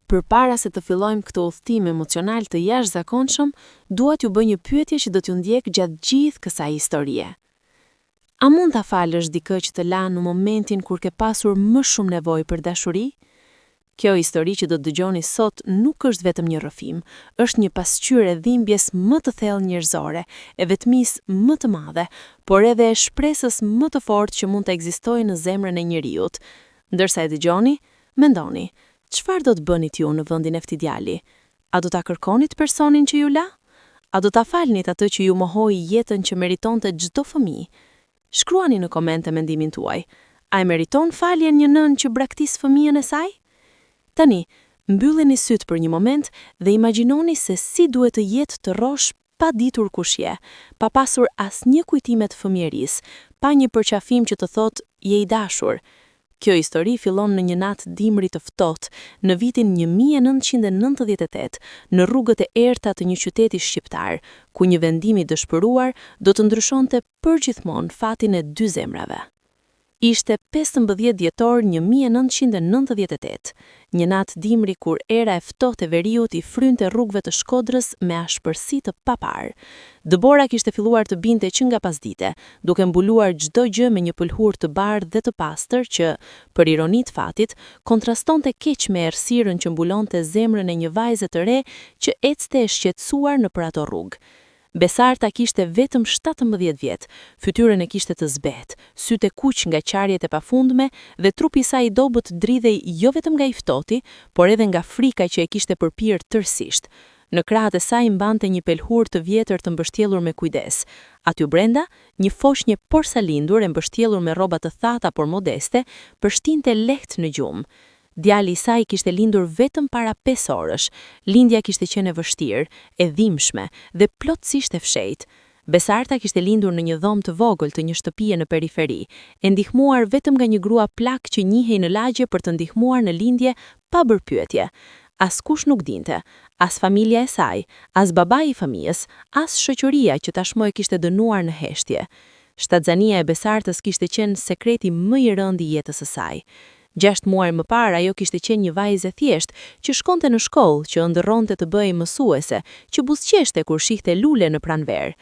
Përpara se të fillojmë këtë udhëtim emocional të jashtëzakonshëm, dua t'ju bëj një pyetje që do t'ju ndjek gjatë gjithë kësaj historie. A mund ta falësh dikë që të la në momentin kur ke pasur më shumë nevojë për dashuri? Kjo histori që do të dëgjoni sot nuk është vetëm një rrëfim, është një pasqyrë e dhimbjes më të thellë njerëzore, e vetmisë më të madhe, por edhe e shpresës më të fortë që mund të ekzistojë në zemrën e njeriut. Ndërsa e dëgjoni, mendoni, çfarë do të bënit ju në vendin e këtij djali? A do ta kërkonit personin që ju la? A do ta falnit atë që ju mohoi jetën që meritonte çdo fëmijë? Shkruani në komente mendimin tuaj. A e meriton faljen një nën që braktis fëmijën e saj? Tani, mbylleni syt për një moment dhe imagjinoni se si duhet të jetë të rrosh pa ditur kush je, pa pasur asnjë kujtime të fëmijërisë, pa një përqafim që të thotë je i dashur. Kjo histori fillon në një natë dimri të ftohtë, në vitin 1998, në rrugët e errta të një qyteti shqiptar, ku një vendim i dëshpëruar do të ndryshonte përgjithmonë fatin e dy zemrave. Ishte 15 dhjetor 1998, një natë dimri kur era e ftohtë e veriut i frynte rrugëve të Shkodrës me ashpërsi të paparë. Dëbora kishte filluar të binte që nga pasdite, duke mbuluar çdo gjë me një pëlhurë të bardhë dhe të pastër që, për ironi të fatit, kontrastonte keq me errësirën që mbulonte zemrën e një vajze të re që ecte e shqetësuar nëpër ato rrugë. Besarta kishte vetëm 17 vjet, fytyrën e kishte të zbetë, sytë e kuq nga qarjet e pafundme dhe trupi i saj i dobët dridhej jo vetëm nga i ftohti, por edhe nga frika që e kishte përpirë tërësisht. Në krahët e saj mbante një pelhurë të vjetër të mbështjellur me kujdes. Aty brenda, një foshnjë porsalindur e mbështjellur me rroba të thata por modeste, përshtinte lehtë në gjumë. Djali i saj kishte lindur vetëm para 5 orësh. Lindja kishte qenë e vështirë, e dhimbshme dhe plotësisht e fshehtë. Besarta kishte lindur në një dhomë të vogël të një shtëpie në periferi, e ndihmuar vetëm nga një grua plak që njihej në lagje për të ndihmuar në lindje pa bërë pyetje. Askush nuk dinte, as familja e saj, as babai i fëmijës, as shoqëria që tashmë e kishte dënuar në heshtje. Shtatzania e besartës kishte qenë sekreti më i rënd i jetës së saj. 6 muaj më parë ajo kishte qenë një vajzë e thjeshtë që shkonte në shkollë, që ëndërronte të bëhej mësuese, që buzëqeshte kur shihte lule në pranverë.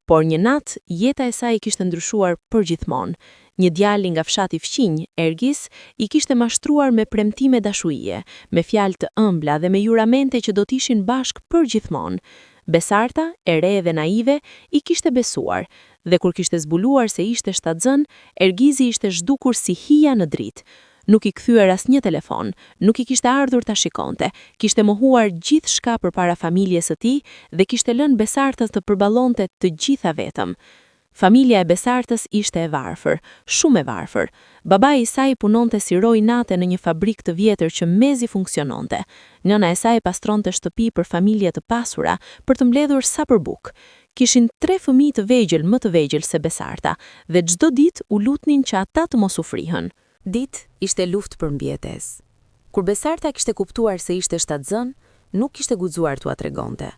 Por një natë, jeta e saj kishte ndryshuar përgjithmonë. Një djalë nga fshati fqinj, Ergis, i kishte mashtruar me premtime dashurie, me fjalë të ëmbla dhe me juramente që do të ishin bashkë përgjithmonë. Besarta, e re dhe naive, i kishte besuar, dhe kur kishte zbuluar se ishte shtatzën, Ergizi ishte zhdukur si hija në dritë. Nuk i kthyer asnjë telefon, nuk i kishte ardhur ta shikonte, kishte mohuar gjithçka përpara familjes së tij dhe kishte lënë besartës të përballonte të gjitha vetëm. Familja e besartës ishte e varfër, shumë e varfër. Babai i saj punonte si roj nate në një fabrikë të vjetër që mezi funksiononte. Nëna e saj pastronte shtëpi për familje të pasura për të mbledhur sa për bukë. Kishin 3 fëmijë të vegjël më të vegjël se besarta dhe çdo ditë u lutnin që ata të mos u frihen. Ditë ishte luftë për mbjetesë. Kur besarta kishte kuptuar se ishte shtatzën, nuk kishte guxuar t'ua tregonte.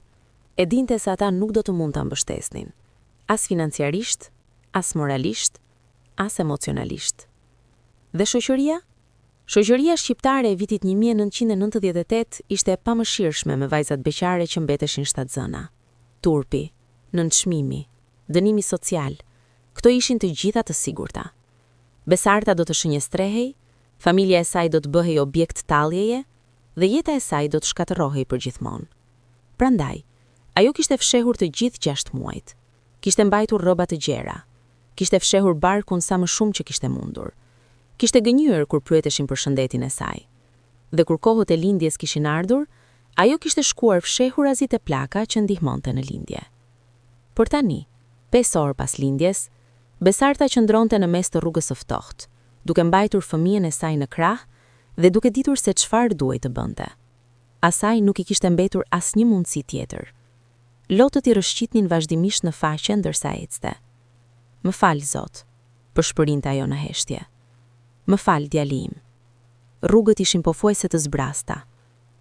E dinte se ata nuk do të mund ta mbështesnin, as financiarisht, as moralisht, as emocionalisht. Dhe shoqëria? Shoqëria shqiptare e vitit 1998 ishte e pamëshirshme me vajzat beqare që mbeteshin shtatzëna. Turpi, nënçmimi, dënimi social, këto ishin të gjitha të sigurta. Besarta do të shënjestrehej, familja e saj do të bëhej objekt talljeje dhe jeta e saj do të shkatërrohej përgjithmonë. Prandaj, ajo kishte fshehur të gjithë 6 muajt. Kishte mbajtur rroba të gjera. Kishte fshehur barkun sa më shumë që kishte mundur. Kishte gënjur kur pyeteshin për shëndetin e saj. Dhe kur kohët e lindjes kishin ardhur, ajo kishte shkuar fshehurazit e plaka që ndihmonte në lindje. Por tani, 5 orë pas lindjes, besarta qëndronte në mes të rrugës së ftohtë, duke mbajtur fëmijën e saj në krah dhe duke ditur se çfarë duhej të bënte. Asaj nuk i kishte mbetur asnjë mundësi tjetër. Lotët i rrëshqitnin vazhdimisht në faqe ndërsa ecte. "Më fal, Zot", përshpërinte ajo në heshtje. "Më fal, djali im." Rrugët ishin pothuajse të zbrasta.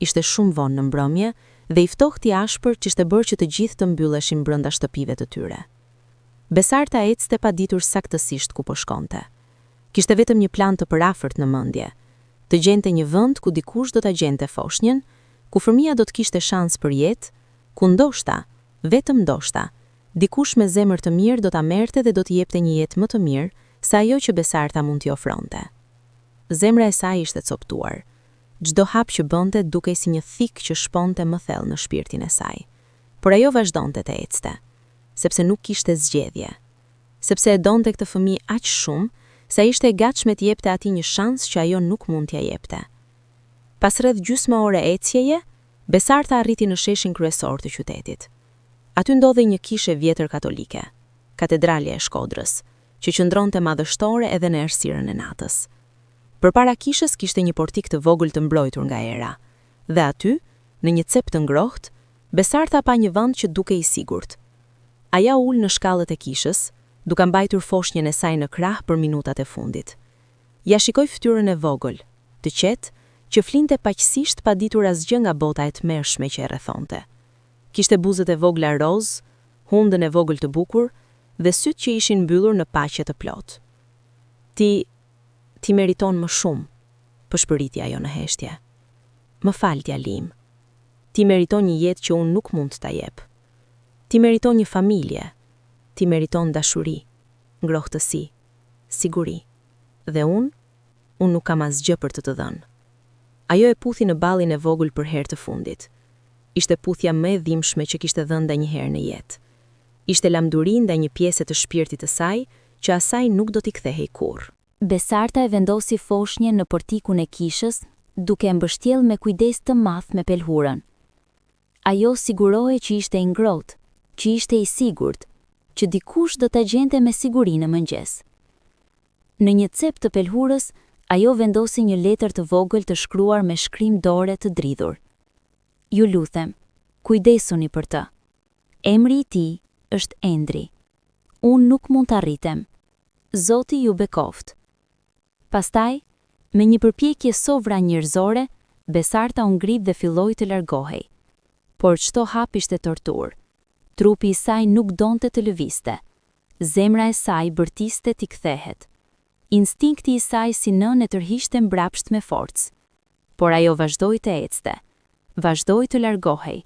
Ishte shumë vonë në mbrëmje dhe i ftohtë i ashpër që ishte bërë që të gjithë të mbylleshin brenda shtëpive të tyre. Besarta ecte pa ditur saktësisht ku po shkonte. Kishte vetëm një plan të përafërt në mendje, të gjente një vend ku dikush do ta gjente foshnjën ku fëmia do të kishte shans për jetë, ku ndoshta, vetëm ndoshta, dikush me zemër të mirë do ta merrte dhe do t'i jepte një jetë më të mirë se ajo që Besarta mund t'i ofronte. Zemra e saj ishte coptuar. Çdo hap që bënte dukej si një thik që shponte më thellë në shpirtin e saj. Por ajo vazhdonte të ecte, sepse nuk kishte zgjedhje. Sepse e donte këtë fëmijë aq shumë, sa ishte e gatshme t'i jepte atij një shans që ajo nuk mund t'ia jepte. Pas rreth gjysmë ore ecjeje, Besarta arriti në sheshin kryesor të qytetit. Aty ndodhej një kishe vjetër katolike, katedralja e Shkodrës, që qëndronte madhështore edhe në errësirën e natës. Përpara kishës kishte një portik të vogël të mbrojtur nga era, dhe aty, në një cep të ngrohtë, Besarta pa një vend që dukej i sigurt. Aja ul në shkallët e kishës, duke mbajtur foshnjën e saj në krah për minutat e fundit. Ja shikoi fytyrën e vogël, të qetë, që flinte paqësisht pa ditur asgjë nga bota e tmerrshme që e rrethonte. Kishte buzët e vogla roz, hundën e vogël të bukur dhe sytë që ishin mbyllur në paqe të plotë. Ti meriton më shumë, përshpëriti ajo në heshtje. Më fal, djalim. Ti meriton një jetë që unë nuk mund ta jep. Ti meriton një familje. Ti meriton dashuri, ngrohtësi, siguri. Dhe unë nuk kam asgjë për të dhënë. Ajo e puthi në ballin e vogël për herë të fundit. Ishte puthja më e dhimbshme që kishte dhënë ndonjëherë në jetë. Ishte lamduri ndaj një pjese të shpirtit të saj që asaj nuk do t'i kthehej kurrë. Besarta e vendosi foshnjën në portikun e kishës, duke mbështjell me kujdes të madh me pelhurën. Ajo sigurohej që ishte i ngrohtë, që ishte i sigurt, që dikush do ta gjente me siguri në mëngjes. Në një cep të pelhurës, ajo vendosi një letër të vogël të shkruar me shkrim dore të dridhur. Ju lutem, kujdesuni për të. Emri i tij është Endri. Unë nuk mund të arritem. Zoti ju bekoft. Pastaj, me një përpjekje sovra njerëzore, Besarta u ngrit dhe filloi të largohej. Por çdo hap ishte torturë. Trupi i saj nuk donte të lëvizte. Zemra e saj bërtiste t'i kthehet. Instinkti i saj si nën e tërhiqte mbrapsht me forcë. Por ajo vazhdoi të ecte, vazhdoi të largohej.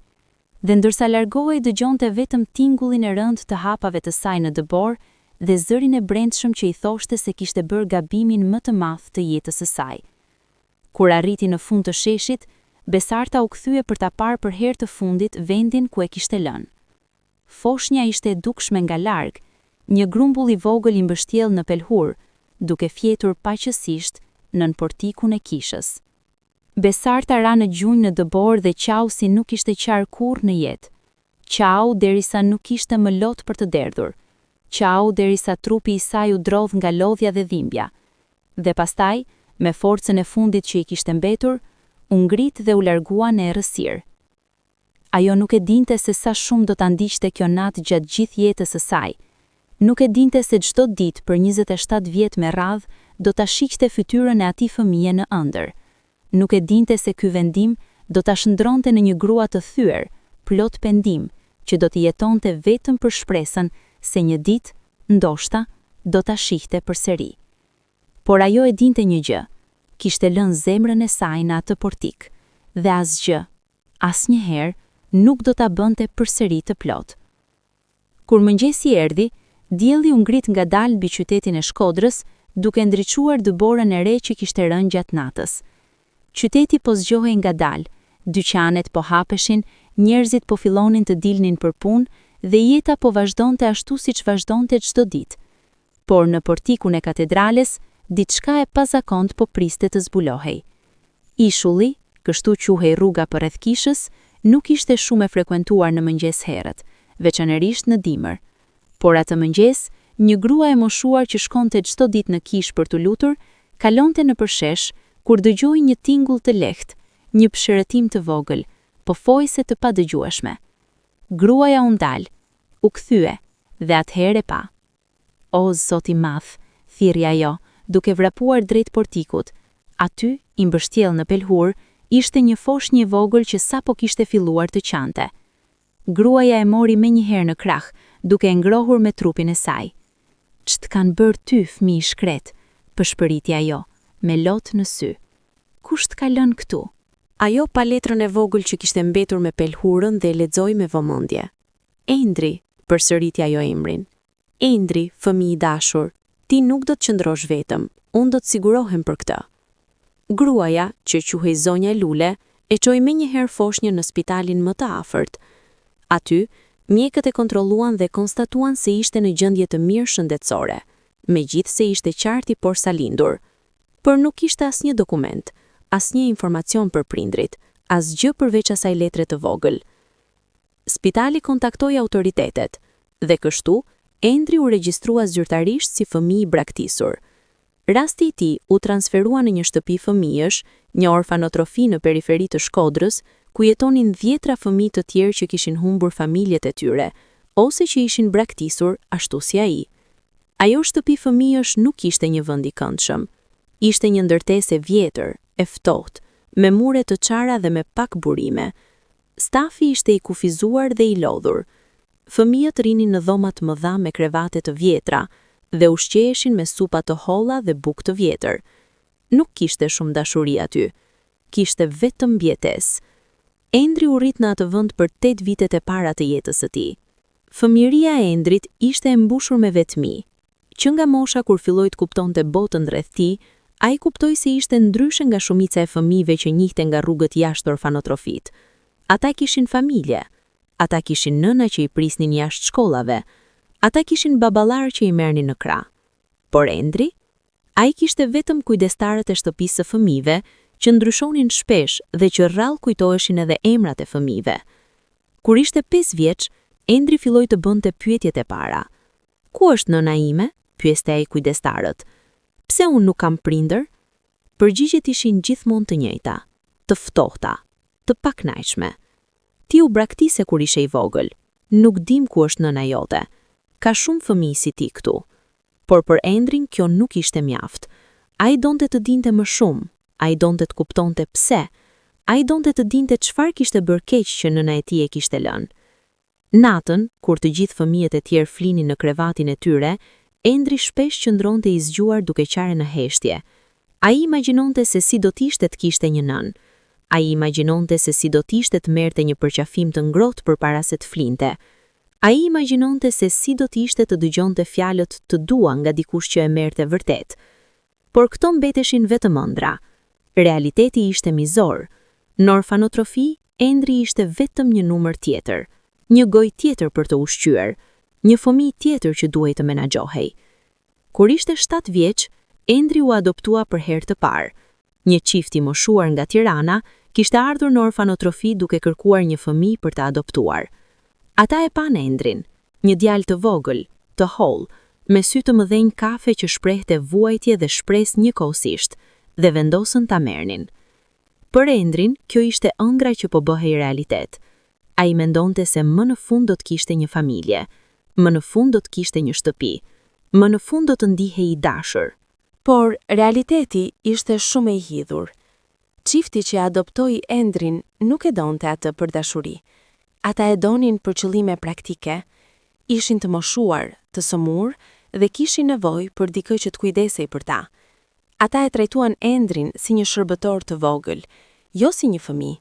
Dhe ndërsa largohej dëgjonte vetëm tingullin e rënd të hapave të saj në dëbor dhe zërin e brendshëm që i thoshte se kishte bërë gabimin më të madh të jetës së saj. Kur arriti në fund të sheshit, Besarta u kthye për ta parë për herë të fundit vendin ku e kishte lënë. Foshnja ishte e dukshme nga larg, një grumbull i vogël i mbështjell në pelhur, duke fjetur paqësisht nën portikun e kishës. Besarta ra në gjunjë në dëbor dhe qau si nuk ishte qarë kurrë në jetë. Qau derisa nuk ishte më lot për të derdhur. Qau derisa trupi i saj u drodh nga lodhja dhe dhimbja. Dhe pastaj, me forcën e fundit që i kishte mbetur, u ngrit dhe u largua në errësirë. Ajo nuk e dinte se sa shumë do ta ndiqte kjo natë gjatë gjithë jetës së saj. Nuk e dinte se çdo ditë për 27 vjet me radhë do ta shiqte fytyrën e atij fëmije në ëndër. Nuk e dinte se ky vendim do ta shndronte në një grua të thyer, plot pendim, që do të jetonte vetëm për shpresën se një ditë, ndoshta, do ta shihte përsëri. Por ajo e dinte një gjë, kishte lënë zemrën e saj në atë portik, dhe asgjë, asnjëherë nuk do ta bënte përsëri të plot. Kur mëngjesi erdhi, dielli u ngrit ngadalë mbi qytetin e Shkodrës, duke ndriçuar dëborën e re që kishte rënë gjatë natës. Qyteti po zgjohej ngadalë, dyqanet po hapeshin, njerëzit po fillonin të dilnin për punë dhe jeta po vazhdonte ashtu siç vazhdonte çdo ditë. Por në portikun e katedrales, diçka e pazakont po priste të zbulohej. Ishulli, kështu quhej rruga përreth kishës, nuk ishte shumë e frekuentuar në mëngjes herët, veçanërisht në dimër. Por atë mëngjes, një grua e moshuar që shkonte çdo ditë në kishë për të lutur, kalonte në përshesh kur dëgjoi një tingull të lehtë, një pshërëtim të vogël, pofojse të padëgjueshme. Gruaja u ndal, u kthye dhe atëherë pa. O Zoti i madh, thirrri ajo, duke vrapuar drejt portikut. Aty, i mbështjell në pelhur, ishte një foshnjë e vogël që sapo kishte filluar të qante. Gruaja e mori menjëherë në krah, duke e ngrohur me trupin e saj. "Ç'të kanë bërë ty, fëmijë i shkret?" përshpëriti ajo, me lot në sy. "Kush t'ka lënë këtu? ajo pa letrën e vogël që kishte mbetur me pelhurën dhe lexoi me vëmendje. Endri, përsëriti ajo emrin. Endri, fëmijë i dashur, ti nuk do të qëndrosh vetëm, unë do të sigurohem për këtë. Gruaja, që quhej zonja Lule, e çoi menjëherë foshnjën në spitalin më të afërt. Aty, mjekët e kontrolluan dhe konstatuan se ishte në gjendje të mirë shëndetësore, megjithse ishte qarti porsalindur. Por nuk kishte asnjë dokument, asnjë informacion për prindrit, asgjë përveç asaj letre të vogël. Spitali kontaktoi autoritetet dhe kështu Endri u regjistrua zyrtarisht si fëmijë i braktisur. Rasti i tij u transferua në një shtëpi fëmijësh, një orfanotrofi në periferi të Shkodrës, ku jetonin 10 fëmijë të tjerë që kishin humbur familjet e tyre, ose që ishin braktisur ashtu si ai. Ajo shtëpi fëmijësh nuk ishte një vend i këndshëm. Ishte një ndërtesë e vjetër, e ftohtë, me mure të çara dhe me pak burime. Stafi ishte i kufizuar dhe i lodhur. Fëmijët rinin në dhoma të mëdha me krevate të vjetra dhe ushqeheshin me supa të holla dhe bukë të vjetër. Nuk kishte shumë dashuri aty. Kishte vetëm mbjetesë. Endri u rrit në atë vend për 8 vitet e para të jetës së tij. Fëmijëria e Endrit ishte e mbushur me vetmi. Që nga mosha kur filloi të kuptonte botën rreth tij, ai kuptoi se ishte ndryshe nga shumica e fëmijëve që njihte nga rrugët jashtë orfanotrofit. Ata kishin familje. Ata kishin nëna që i prisnin jashtë shkollave. Ata kishin baballar që i merrnin në krah. Por Endri, ai kishte vetëm kujdestarët e shtëpisë së fëmijëve, që ndryshonin shpesh dhe që rrallë kujtoheshin edhe emrat e fëmijëve. Kur ishte 5 vjeç, Endri filloi të bënte pyetjet e para. Ku është nëna ime? Pyeste ai kujdestarët. Pse unë nuk kam prindër? Përgjigjet ishin gjithmonë të njëjta, të ftohta, të pakënaqshme. Ti u braktise kur ishe i vogël. Nuk dim ku është nëna jote. Ka shumë fëmijë si ti këtu. Por për Endrin kjo nuk ishte mjaft. Ai donte të dinte më shumë. Ai donte të kuptonte pse. Ai donte të dinte çfarë kishte bërë keq që nëna e tij e kishte lënë. Natën, kur të gjithë fëmijët e tjerë flinin në krevatin e tyre, Endri shpesh qëndronte i zgjuar duke qarë në heshtje. Ai imagjinonte se si do t'ishte të kishte një nën. Ai imagjinonte se si do t'ishte të merrte një përqafim të ngrohtë përpara se të flinte. Ai imagjinonte se si do t'ishte të dëgjonte fjalët të dua nga dikush që e merrte vërtet. Por këto mbeteshin vetëm ëndra. Realiteti ishte mizor. Në orfanotrofi, Endri ishte vetëm një numër tjetër, një gojë tjetër për të ushqyer, një fëmijë tjetër që duhej të menaxhohej. Kur ishte 7 vjeç, Endri u adoptua për herë të parë. Një çift i moshuar nga Tirana kishte ardhur në orfanotrofi duke kërkuar një fëmijë për të adoptuar. Ata e pan Endrin, një djalë të vogël, të holl, me sy të mëdhenj kafe që shprehte vuajtje dhe shpresë njëkohësisht, dhe vendosën ta merrnin. Për Endrin, kjo ishte ëndra që po bëhej realitet. Ai mendonte se më në fund do të kishte një familje, më në fund do të kishte një shtëpi, më në fund do të ndihej i dashur. Por realiteti ishte shumë i hidhur. Çifti që adoptoi Endrin nuk e donte atë për dashuri. Ata e donin për qëllime praktike, ishin të moshuar, të sëmur dhe kishin nevojë për dikë që të kujdesej për ta. Ata e trajtuan Endrin si një shërbëtor të vogël, jo si një fëmijë.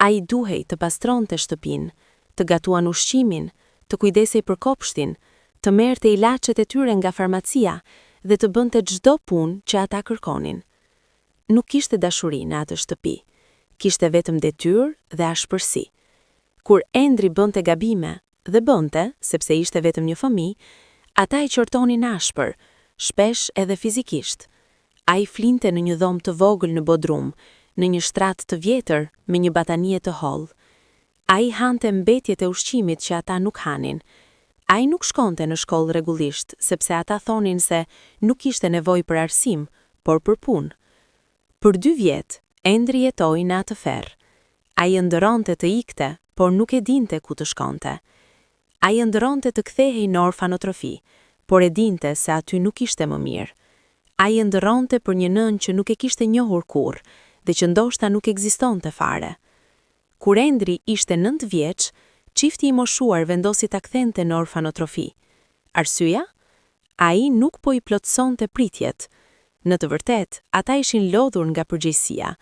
Ai duhej të pastronte shtëpinë, të gatuan ushqimin, të kujdesej për kopshtin, të merrte ilaçet e tyre nga farmacia dhe të bënte çdo punë që ata kërkonin. Nuk kishte dashuri në atë shtëpi, kishte vetëm detyrë dhe ashpërsi. Kur Endri bënte gabime, dhe bënte, sepse ishte vetëm një fëmijë, ata e qortonin ashpër, shpesh edhe fizikisht. Ai flinte në një dhomë të vogël në Bodrum, në një shtrat të vjetër me një batanie të hollë. Ai hante mbetjet e ushqimit që ata nuk hanin. Ai nuk shkonte në shkollë rregullisht, sepse ata thonin se nuk kishte nevojë për arsim, por për punë. Për 2 vjet, Endri jetoi në atë ferr. Ai ëndëronte të ikte, por nuk e dinte ku të shkonte. Ai ëndëronte të kthehej në orfanotrofi, por e dinte se aty nuk ishte më mirë. Ai ëndëronte për një nënë që nuk e kishte njohur kurrë dhe që ndoshta nuk ekzistonte fare. Kur Endri ishte 9 vjeç, çifti i moshuar vendosi ta kthente në orfanotrofi. Arsyeja? Ai nuk po i plotësonte pritjet. Në të vërtetë, ata ishin lodhur nga përgjegjësia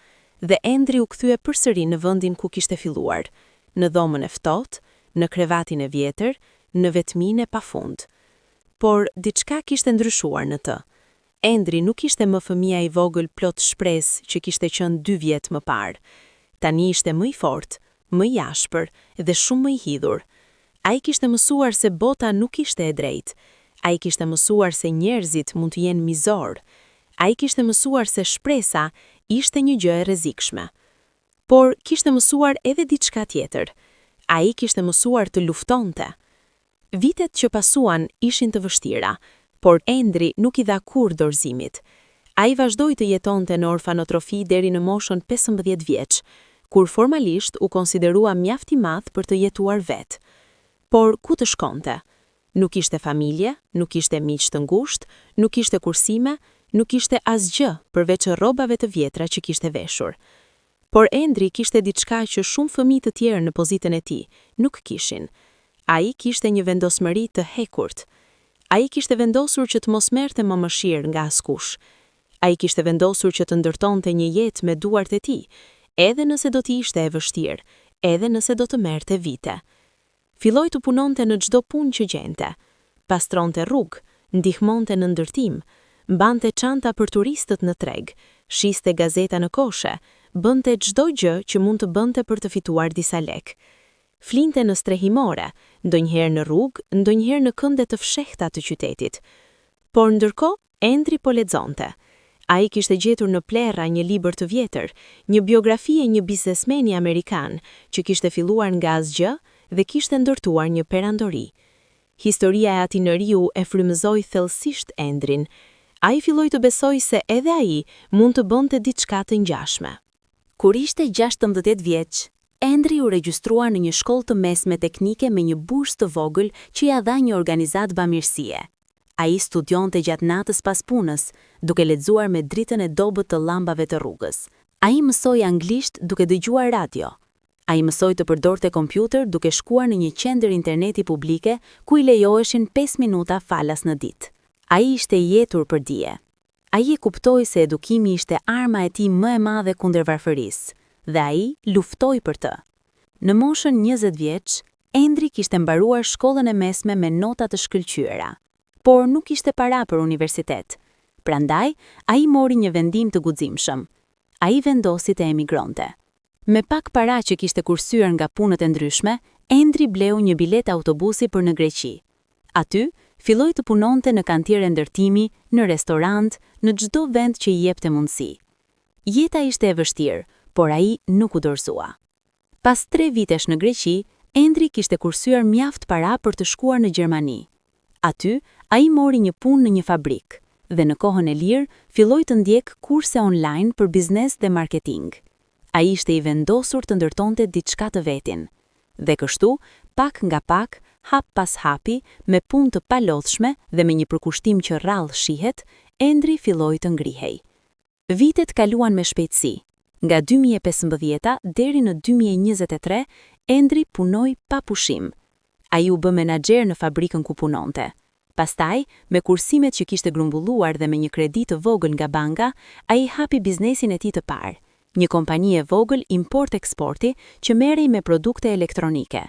dhe Endri u kthye përsëri në vendin ku kishte filluar, në dhomën e ftohtë, në krevatin e vjetër, në vetminë e pafund. Por diçka kishte ndryshuar në të. Endri nuk ishte më fëmia i vogël plot shpresë që kishte qenë 2 vjet më parë. Tani ishte më i fortë, më i ashpër dhe shumë më i hidhur. Ai kishte mësuar se bota nuk ishte e drejtë. Ai kishte mësuar se njerëzit mund të jenë mizor. Ai kishte mësuar se shpresa ishte një gjë e rrezikshme. Por kishte mësuar edhe diçka tjetër. Ai kishte mësuar të luftonte. Vitet që pasuan ishin të vështira, por Endri nuk i dha kurrë dorëzimit. Ai vazhdoi të jetonte në orfanotrofi deri në moshën 15 vjeç, kur formalisht u konsiderua mjaft i madh për të jetuar vet. Por ku të shkonte? Nuk ishte familje, nuk ishte miq të ngushtë, nuk ishte kursime, nuk ishte asgjë përveç rrobave të vjetra që kishte veshur. Por Endri kishte diçka që shumë fëmijë të tjerë në pozitën e tij nuk kishin. Ai kishte një vendosmëri të hekurt. Ai kishte vendosur që të mos merrte më mëshirë nga askush. Ai kishte vendosur që të ndërtonte një jetë me duart e tij, edhe nëse do t'i ishte e vështirë, edhe nëse do të merrte vite. Filloi të punonte në çdo punë që gjente. Pastronte rrugë, ndihmonte në ndërtim, mbante çanta për turistët në treg, shiste gazeta në koshe, bënte çdo gjë që mund të bënte për të fituar disa lek. Flinte në strehimore, ndonjëherë në rrugë, ndonjëherë në kënde të fshehta të qytetit. Por ndërkohë, Endri po lexonte. Ai kishte gjetur në plerra një libër të vjetër, një biografi e një biznesmeni amerikan që kishte filluar nga asgjë dhe kishte ndërtuar një perandori. Historia e atij njeriu e frymëzoi thellësisht Endrin. Ai filloi të besojë se edhe ai mund të bënte diçka të ngjashme. Kur ishte 16 vjeç, Endri u regjistrua në një shkollë të mesme teknike me një bursë të vogël që ia dha një organizat bamirësie. Ai studionte gjatë natës pas punës, duke lexuar me dritën e dobët të llambave të rrugës. Ai mësoi anglisht duke dëgjuar radio. Ai mësoi të përdorte kompjuter duke shkuar në një qendër interneti publike ku i lejoheshin 5 minuta falas në ditë. Ai ishte i jetur për dije. Ai e kuptoi se edukimi ishte arma e tij më e madhe kundër varfërisë, dhe ai luftoi për të. Në moshën 20 vjeç, Endri kishte mbaruar shkollën e mesme me nota të shkëlqyera, por nuk kishte para për universitet. Prandaj, ai mori një vendim të guximshëm. Ai vendosi të emigronte. Me pak para që kishte kursyer nga punët e ndryshme, Endri bleu një bilet autobusi për në Greqi. Aty, filloi të punonte në kantiere ndërtimi, në restorant, në çdo vend që i jepte mundësi. Jeta ishte e vështirë, por ai nuk u dorëzua. Pas 3 vitesh në Greqi, Endri kishte kursyer mjaft para për të shkuar në Gjermani. Aty, ai mori një punë në një fabrik, dhe në kohën e lirë filloi të ndjek kurse online për biznes dhe marketing. Ai ishte i vendosur të ndërtonte diçka të vetin. Dhe kështu, pak nga pak, hap pas hapi, me punë të palodhshme dhe me një përkushtim që rrallë shihet, Endri filloi të ngrihej. Vitet kaluan me shpejtësi. Nga 2015 deri në 2023, Endri punoi pa pushim. Ai u bë menaxher në fabrikën ku punonte. Pastaj, me kursimet që kishte grumbulluar dhe me një kredi të vogël nga banka, ai hapi biznesin e tij të parë, një kompani e vogël import-eksporti që merrej me produkte elektronike.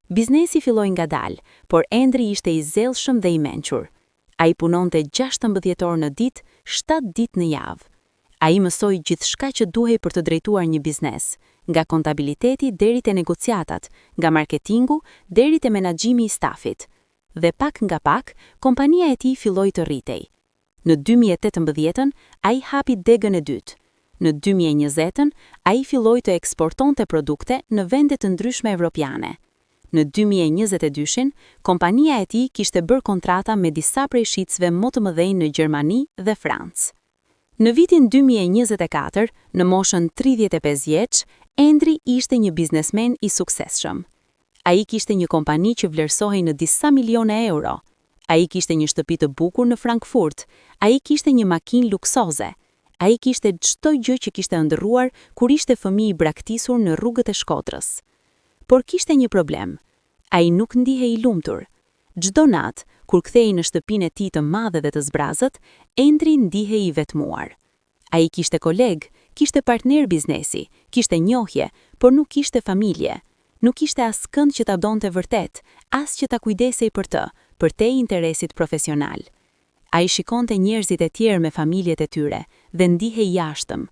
Biznesi filloi ngadalë, por Endri ishte i zellshëm dhe i mençur. Ai punonte 16 orë në ditë, 7 ditë në javë. Ai mësoi gjithçka që duhej për të drejtuar një biznes, nga kontabiliteti deri te negociatat, nga marketingu deri te menaxhimi i stafit. Dhe pak nga pak, kompania e tij filloi të rritej. Në 2018-ën, ai hapi degën e dytë. Në 2020-ën, ai filloi të eksportonte produkte në vende të ndryshme evropiane. Në 2022-shin, kompania e tij kishte bërë kontrata me disa prej shitësve më të mëdhenj në Gjermani dhe Francë. Në vitin 2024, në moshën 35 vjeç, Endri ishte një biznesmen i suksesshëm. Ai kishte një kompani që vlerësohej në disa miliona euro. Ai kishte një shtëpi të bukur në Frankfurt. Ai kishte një makinë luksoze. Ai kishte çdo gjë që kishte ëndërruar kur ishte fëmijë i braktisur në rrugët e Shkodrës. Por kishte një problem. Ai nuk ndihej i lumtur. Çdo natë, kur kthehej në shtëpinë e tij të madhe dhe të zbrazët, Endri ndihej i vetmuar. Ai kishte koleg, Kishte partner biznesi, kishte njohje, por nuk kishte familje. Nuk kishte askënd që ta donte vërtet, as që ta kujdesej për të, për te interesit profesional. A i shikonte njerëzit e tjerë me familjet e tyre dhe ndihej jashtëm.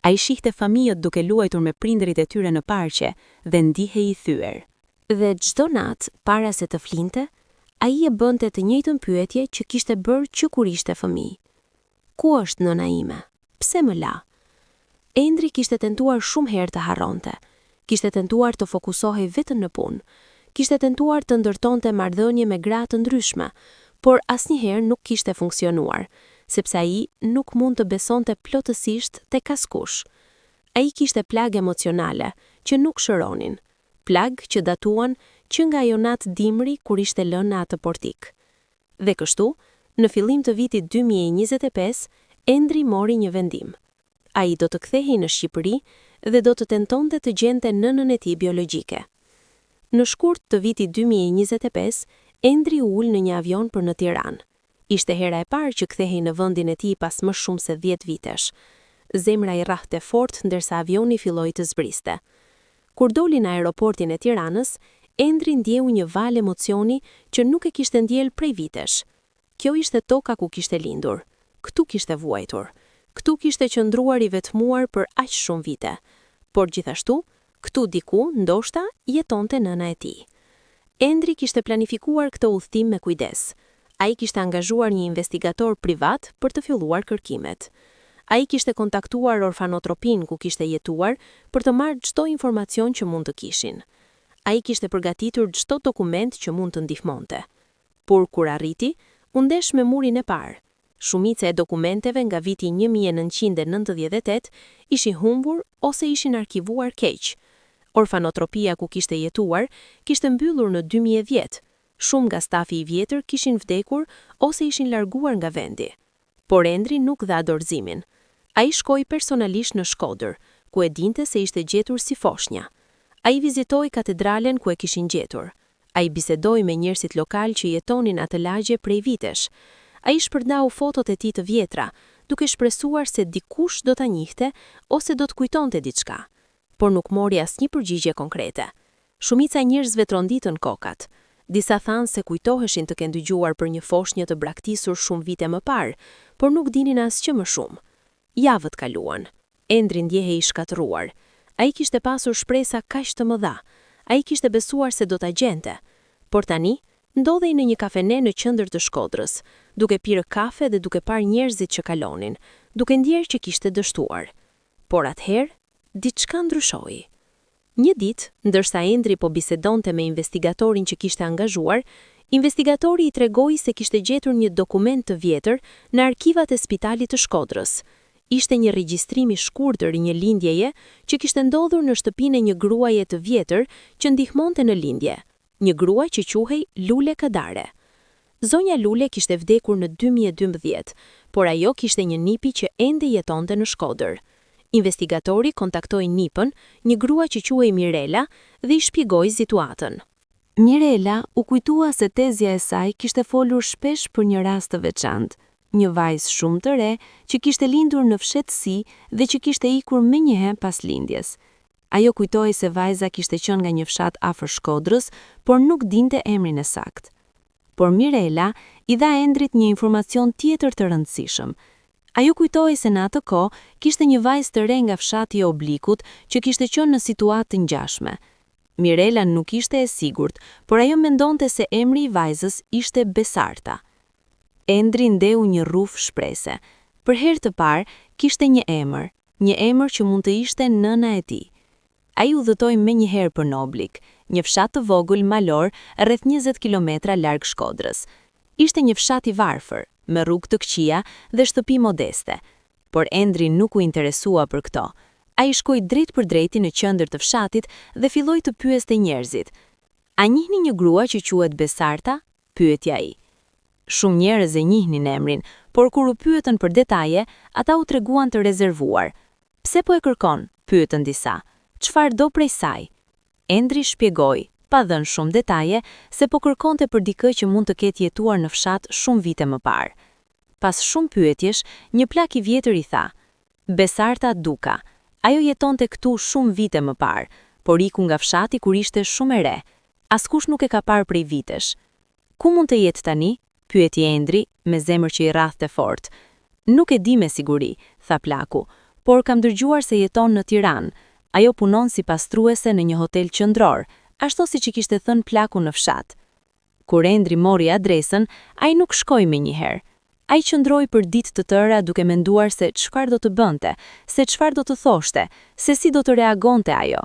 A i shihte familjet duke luajtur me prindërit e tyre në parqe dhe ndihej i thyer. Dhe çdo natë, para se të flinte, a i e bënte të njëjtën pyetje që kishte bërë që kur ishte fëmijë. Ku është nëna ime? Pse më la? Endri kishte tentuar shumë herë të harronte. Kishte tentuar të fokusohej vetëm në punë. Kishte tentuar të ndërtonte marrëdhënie me gra të ndryshme, por asnjëherë nuk kishte funksionuar, sepse ai nuk mund të besonte plotësisht tek askush. Ai kishte plagë emocionale që nuk shëronin, plagë që datuan që nga ajo natë dimri kur ishte lënë në atë portik. Dhe kështu, në fillim të vitit 2025, Endri mori një vendim. Ai do të kthehej në Shqipëri dhe do të tentonte të gjente nënën e tij biologjike. Në shkurt të vitit 2025, Endri u ul në një avion për në Tiranë. Ishte hera e parë që kthehej në vendin e tij pas më shumë se 10 vitesh. Zemra i rrahte fort ndërsa avioni filloi të zbriste. Kur doli në aeroportin e Tiranës, Endri ndjeu një val emocioni që nuk e kishte ndjel prej vitesh. Kjo ishte toka ku kishte lindur. Këtu kishte vuajtur. Këtu kishte qëndruar i vetmuar për aq shumë vite. Por gjithashtu, këtu diku, ndoshta, jetonte nëna e tij. Endri kishte planifikuar këtë udhëtim me kujdes. Ai kishte angazhuar një investigator privat për të filluar kërkimet. Ai kishte kontaktuar orfanotropin ku kishte jetuar për të marrë çdo informacion që mund të kishin. Ai kishte përgatitur çdo dokument që mund të ndihmonte. Por kur arriti, u ndesh me murin e parë. Shumica e dokumenteve nga viti 1998 ishin humbur ose ishin arkivuar keq. Orfanotropia ku kishte jetuar kishte mbyllur në 2010. Shumë nga stafi i vjetër kishin vdekur ose ishin larguar nga vendi. Por Endri nuk dha dorëzimin. Ai shkoi personalisht në Shkodër, ku e dinte se ishte gjetur si foshnja. Ai vizitoi katedralen ku e kishin gjetur. Ai bisedoi me njerëzit lokal që jetonin atë lagje prej vitesh. Ai shpërndau fotot e tij të vjetra, duke shpresuar se dikush do ta njihte ose do të kujtonte diçka. Por nuk mori asnjë përgjigje konkrete. Shumica e njerëzve tronditën kokat. Disa thanë se kujtoheshin të kenë dëgjuar për një foshnjë të braktisur shumë vite më parë, por nuk dinin asgjë më shumë. Javët kaluan. Endri ndjehej i shkatëruar. Ai kishte pasur shpresa kaq të mëdha. Ai kishte besuar se do ta gjente. Por tani, ndodhej në një kafene në qendër të Shkodrës, duke pirë kafe dhe duke parë njerëzit që kalonin, duke ndjerë që kishte dështuar. Por atëherë, diçka ndryshoi. Një ditë, ndërsa Endri po bisedonte me investigatorin që kishte angazhuar, investigatori i tregoi se kishte gjetur një dokument të vjetër në arkivat e spitalit të Shkodrës. Ishte një regjistrim i shkurtër i një lindjeje që kishte ndodhur në shtëpinë e një gruaje të vjetër që ndihmonte në lindje, një grua që quhej Lule Kadare. Zonja Lule kishte vdekur në 2012, por ajo kishte një nipi që ende jetonte në Shkodër. Investigatori kontaktoi nipën, një grua që quhej Mirela, dhe i shpjegoi situatën. Mirela u kujtua se tezja e saj kishte folur shpesh për një rast të veçantë, një vajzë shumë të re që kishte lindur në fshehtësi dhe që kishte ikur menjëherë pas lindjes. Ajo kujtoi se vajza kishte qenë nga një fshat afër Shkodrës, por nuk dinte emrin e saktë. Por Mirela i dha Endrit një informacion tjetër të rëndësishëm. Ajo kujtoi se në atë kohë kishte një vajzë të re nga fshati i Oblikut që kishte qenë në situatë të ngjashme. Mirela nuk ishte e sigurt, por ajo mendonte se emri i vajzës ishte Besarta. Endri ndeu një rruf shprese. Për herë të parë kishte një emër që mund të ishte nëna e tij. Ai udhëtoi menjëherë për Oblik, një fshat të vogël malor rreth 20 kilometra larg Shkodrës. Ishte një fshat i varfër, me rrugë të këqija dhe shtëpi modeste. Por Endri nuk u interesua për këto. Ai shkoi drejt për drejti në qendër të fshatit dhe filloi të pyeste njerëzit. A njihni një grua që quhet Besarta? Pyeti ai. Shumë njerëz e njihnin emrin, por kur u pyetën për detaje, ata u treguan të rezervuar. Pse po e kërkon? Pyetën disa. Çfarë do prej saj? Endri shpjegoi, pa dhënë shumë detaje, se po kërkonte për dikë që mund të ketë jetuar në fshat shumë vite më parë. Pas shumë pyetjesh, një plak i vjetër i tha: Besarta Duka. Ajo jetonte këtu shumë vite më parë, por iku nga fshati kur ishte shumë e re. Askush nuk e ka parë prej vitesh. Ku mund të jetë tani? Pyeti Endri, me zemër që i rrathte fort. Nuk e di me siguri, tha Plaku, por kam dëgjuar se jeton në Tiranë. Ajo punon si pastruese në një hotel qendror, ashtu siç i kishte thënë Plaku në fshat. Kur Endri mori adresën, ai nuk shkoi menjëherë. Ai qëndroi për ditë të tëra duke menduar se çfarë do të bënte, se çfarë do të thoshte, se si do të reagonte ajo.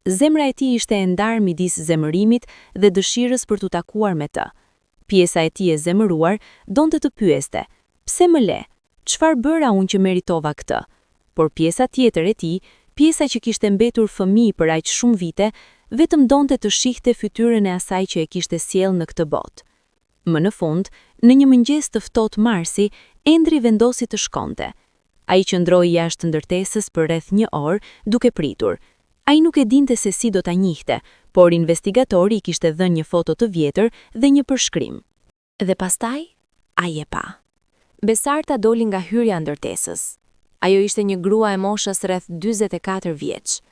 Zemra e tij ishte e ndarë midis zemërimit dhe dëshirës për t'u takuar me të. Pjesa e tij e zemëruar donte të pyeste: pse më le? Çfarë bëra unë që meritova këtë? Por pjesa tjetër e tij, pjesa që kishte mbetur fëmijë për aq shumë vite, vetëm donte të shihte fytyrën e asaj që e kishte sjellë në këtë botë. Më në fund, në një mëngjes të ftohtë marsi, Endri vendosi të shkonte. Ai qëndroi jashtë ndërtesës për rreth 1 orë duke pritur. Ai nuk e dinte se si do ta njihte, por investigatori i kishte dhënë një foto të vjetër dhe një përshkrim. Dhe pastaj, ai e pa. Besarta doli nga hyrja ndërtesës. Ajo ishte një grua e moshës rreth 44 vjeç,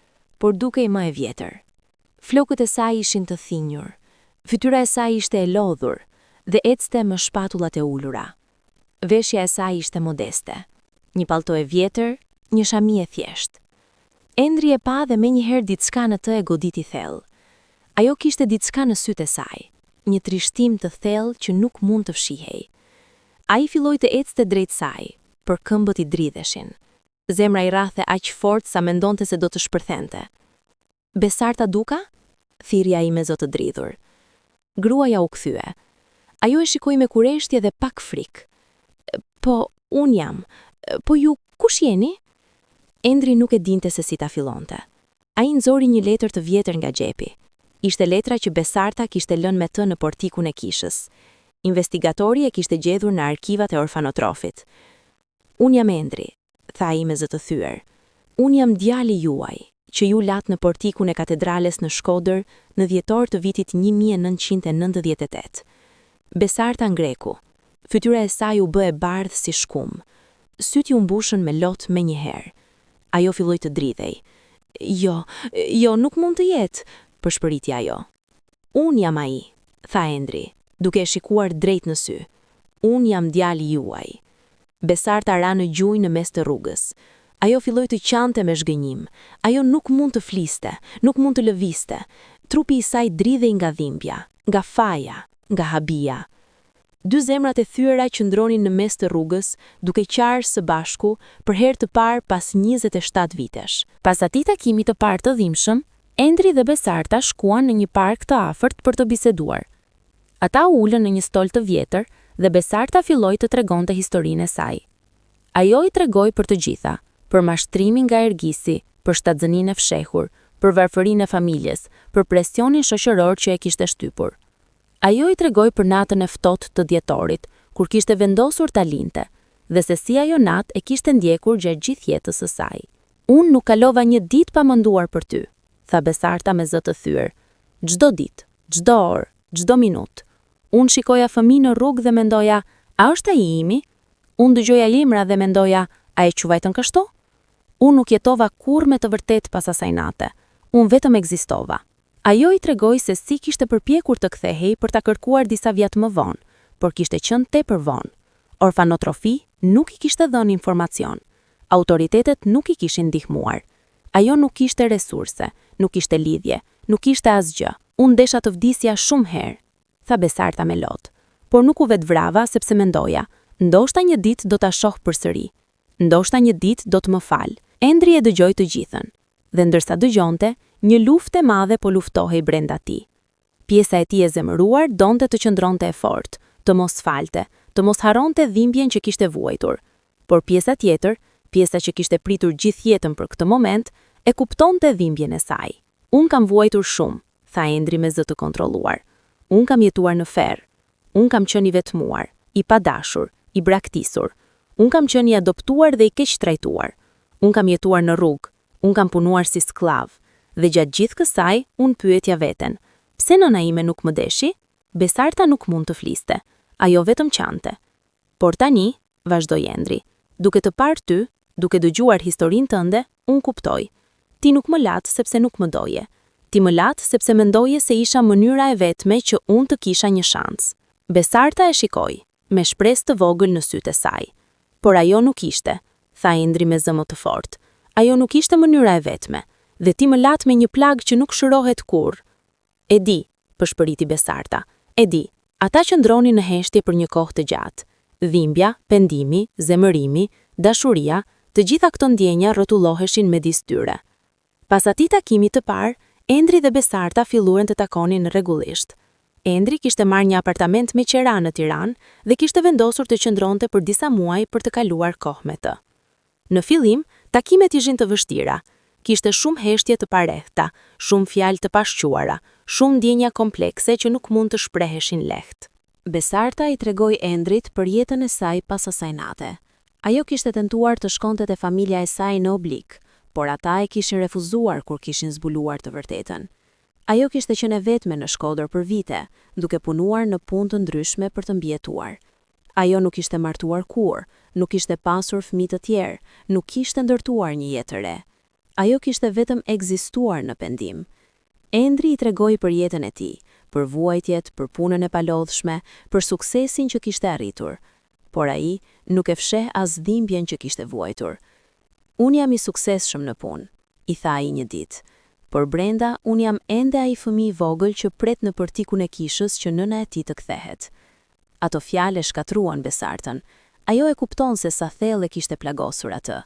por dukej më e vjetër. Flokët e saj ishin të thinjur, fytyra e saj ishte e lodhur dhe ecte me shpatullat e ulura. Veshja e saj ishte modeste, një pallto e vjetër, një shami e thjeshtë. Endri e pa dhe menjëherë diçka në të e goditi thellë. Ajo kishte diçka në sytë e saj, një trishtim të thellë që nuk mund të fshihej. Ai filloi të ecte drejt saj, por këmbët i dridheshin. Zemra i rrathe aq fort sa mendonte se do të shpërthente. Besarta Duka? Thiri ai me zot të dridhur. Gruaja u kthye. Ajo e shikoi me kureshtje dhe pak frikë. Po, un jam. Po ju, kush jeni? Endri nuk e dinte se si ta fillonte. Ai nxori një letër të vjetër nga xhepi. Ishte letra që Besarta kishte lënë me të në portikun e kishës. Investigatori e kishte gjedhur në arkivat e orfanotrofit. Un jam Endri, tha ai me zë të thyer. Un jam djali juaj, që ju lat në portikun e katedrales në Shkodër në dhjetor të vitit 1998. Besarta ngreku. Fytyra e saj u bë e bardhë si shkum. Sytë u mbushën me lot menjëherë. Ajo filloi të dridhej. Jo, nuk mund të jetë, përshpëriti ajo. Un jam ai, tha Endri, duke e shikuar drejt në sy. Un jam djali juaj. Besarta ra në gjujë në mes të rrugës. Ajo filloi të qante me zhgënjim. Ajo nuk mund të fliste, nuk mund të lëvizte. Trupi i saj dridhej nga dhimbja, nga faja, nga habia. Dy zemrat e thyera qëndronin në mes të rrugës, duke qarë së bashku për herë të parë pas 27 vitesh. Pas atij takimi të parë të dhimbshëm, Endri dhe Besarta shkuan në një park të afërt për të biseduar. Ata ulën në një stol të vjetër dhe Besarta filloi të tregonte historinë e saj. Ajo i tregoi për të gjitha, për mashtrimin nga ergisi, për shtatzëninë e fshehur, për varfërinë e familjes, për presionin shoqëror që e kishte shtypur. Ajo i tregoi për natën e ftohtë të dhjetorit, kur kishte vendosur ta linte, dhe se si ajo natë e kishte ndjekur gjatë gjithë jetës së saj. Unë nuk kalova një ditë pa menduar për ty, tha Besarta me zë të thyer. Çdo ditë, çdo orë, çdo minutë. Unë shikoja fëmijë në rrugë dhe mendoja, a është ai imi? Unë dëgjoja emra dhe mendoja, a e quajtën kështu? Unë nuk jetova kurrë me të vërtetë pas asaj nate. Unë vetëm ekzistova. Ajo i tregoi se si kishte përpjekur të kthehej për ta kërkuar disa vjet më vonë, por kishte qenë tepër vonë. Orfanotrofi nuk i kishte dhënë informacion. Autoritetet nuk i kishin ndihmuar. Ajo nuk kishte resurse, nuk kishte lidhje, nuk kishte asgjë. Unë desha të vdisja shumë herë, tha Besarta me lot. Por nuk u vetvrava sepse mendoja, ndoshta një ditë do ta shoh përsëri. Ndoshta një ditë do të më fal. Endri e dëgjoi të gjithën. Dhe ndërsa dëgjonte, një luftë e madhe po luftohej brenda tij. Pjesa e tij e zemëruar donte të qëndronte e fortë, të mos falte, të mos harronte dhimbjen që kishte vuajtur. Por pjesa tjetër, pjesa që kishte pritur gjithë jetën për këtë moment, e kuptonte dhimbjen e saj. Unë kam vuajtur shumë, tha Endri me zë të kontrolluar. Unë kam jetuar në ferr. Unë kam qenë i vetmuar, i padashur, i braktisur. Unë kam qenë i adoptuar dhe i keq trajtuar. Unë kam jetuar në rrugë. Unë kam punuar si sklav. Dhe gjatë gjithë kësaj, unë pyetja veten. Pse nëna ime nuk më deshi? Besarta nuk mund të fliste. Ajo vetëm qante. Por tani, vazhdoi Endri, duke të parë ty, Duke dëgjuar historinë tënde, unë kuptoj. Ti nuk më latë sepse nuk më doje. Ti më latë sepse mendoje se isha mënyra e vetme që unë të kisha një shans. Besarta e shikoi, me shpresë të vogël në sytë e saj. Por ajo nuk ishte, tha Endri me zëmë të fortë. Ajo nuk ishte mënyra e vetme, dhe ti më latë me një plagë që nuk shërohet kurrë. E di, përshpëriti Besarta. E di, ata që ndronin në heshtje për një kohë të gjatë. Dhimbja, pendimi, zemërimi, dashuria, të gjitha këto ndjenja rrotulloheshin midis tyre. Pas atij takimi të parë, Endri dhe Besarta filluan të takonin rregullisht. Endri kishte marrë një apartament me qera në Tiranë dhe kishte vendosur të qëndronte për disa muaj për të kaluar kohë me të. Në fillim, takimet ishin të vështira. Kishte shumë heshtje të parehta, shumë fjalë të pashquara, shumë ndjenja komplekse që nuk mund të shpreheshin lehtë. Besarta i tregoi Endrit për jetën e saj pas asaj nate. Ajo kishte tentuar të shkonte te familja e saj në oblik, por ata e kishin refuzuar kur kishin zbuluar të vërtetën. Ajo kishte qenë vetme në Shkodër për vite, duke punuar në punë të ndryshme për të mbijetuar. Ajo nuk ishte martuar kurrë, nuk ishte pasur fëmijë të tjerë, nuk kishte ndërtuar një jetë të re. Ajo kishte vetëm ekzistuar në pendim. Endri i tregoi për jetën e tij, për vuajtjet, për punën e palodhshme, për suksesin që kishte arritur. Por ai nuk e fsheh as dhimbjen që kishte vuajtur. Unë jam i suksesshëm në punë, i tha ai një ditë. Por brenda, unë jam ende ai fëmijë i vogël që pret në përtikun e kishës që nëna e tij të kthehet. Ato fjalë shkatruan Besartën. Ajo e kupton se sa thellë kishte plagosur atë.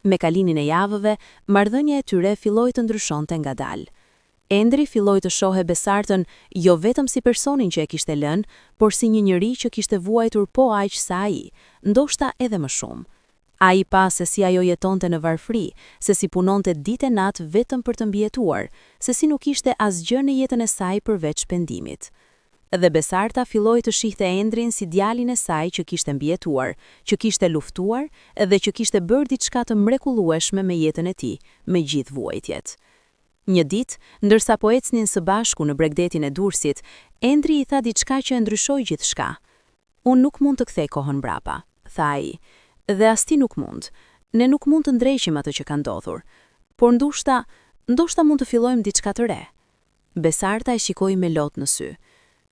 Me kalimin e javëve, marrëdhënia e tyre filloi të ndryshonte ngadalë. Endri filloi të shohë Besartën jo vetëm si personin që e kishte lënë, por si një njeri që kishte vuajtur po aq sa ai, ndoshta edhe më shumë. Ai pa se si ajo jetonte në varfëri, se si punonte ditë e natë vetëm për të mbijetuar, se si nuk ishte asgjë në jetën e saj përveç pendimit. Dhe Besarta filloi të shihte Endrin si djalin e saj që kishte mbijetuar, që kishte luftuar dhe që kishte bërë diçka të mrekullueshme me jetën e tij, me gjithë vuajtjet. Një ditë, ndërsa po ecnin së bashku në bregdetin e Durrësit, Endri i tha diçka që e ndryshoi gjithçka. Unë nuk mund të kthej kohën mbrapa, tha ai. Dhe as ti nuk mund. Ne nuk mund të ndrejshim atë që ka ndodhur. Por ndoshta mund të fillojmë diçka të re. Besarta e shikoi me lot në sy.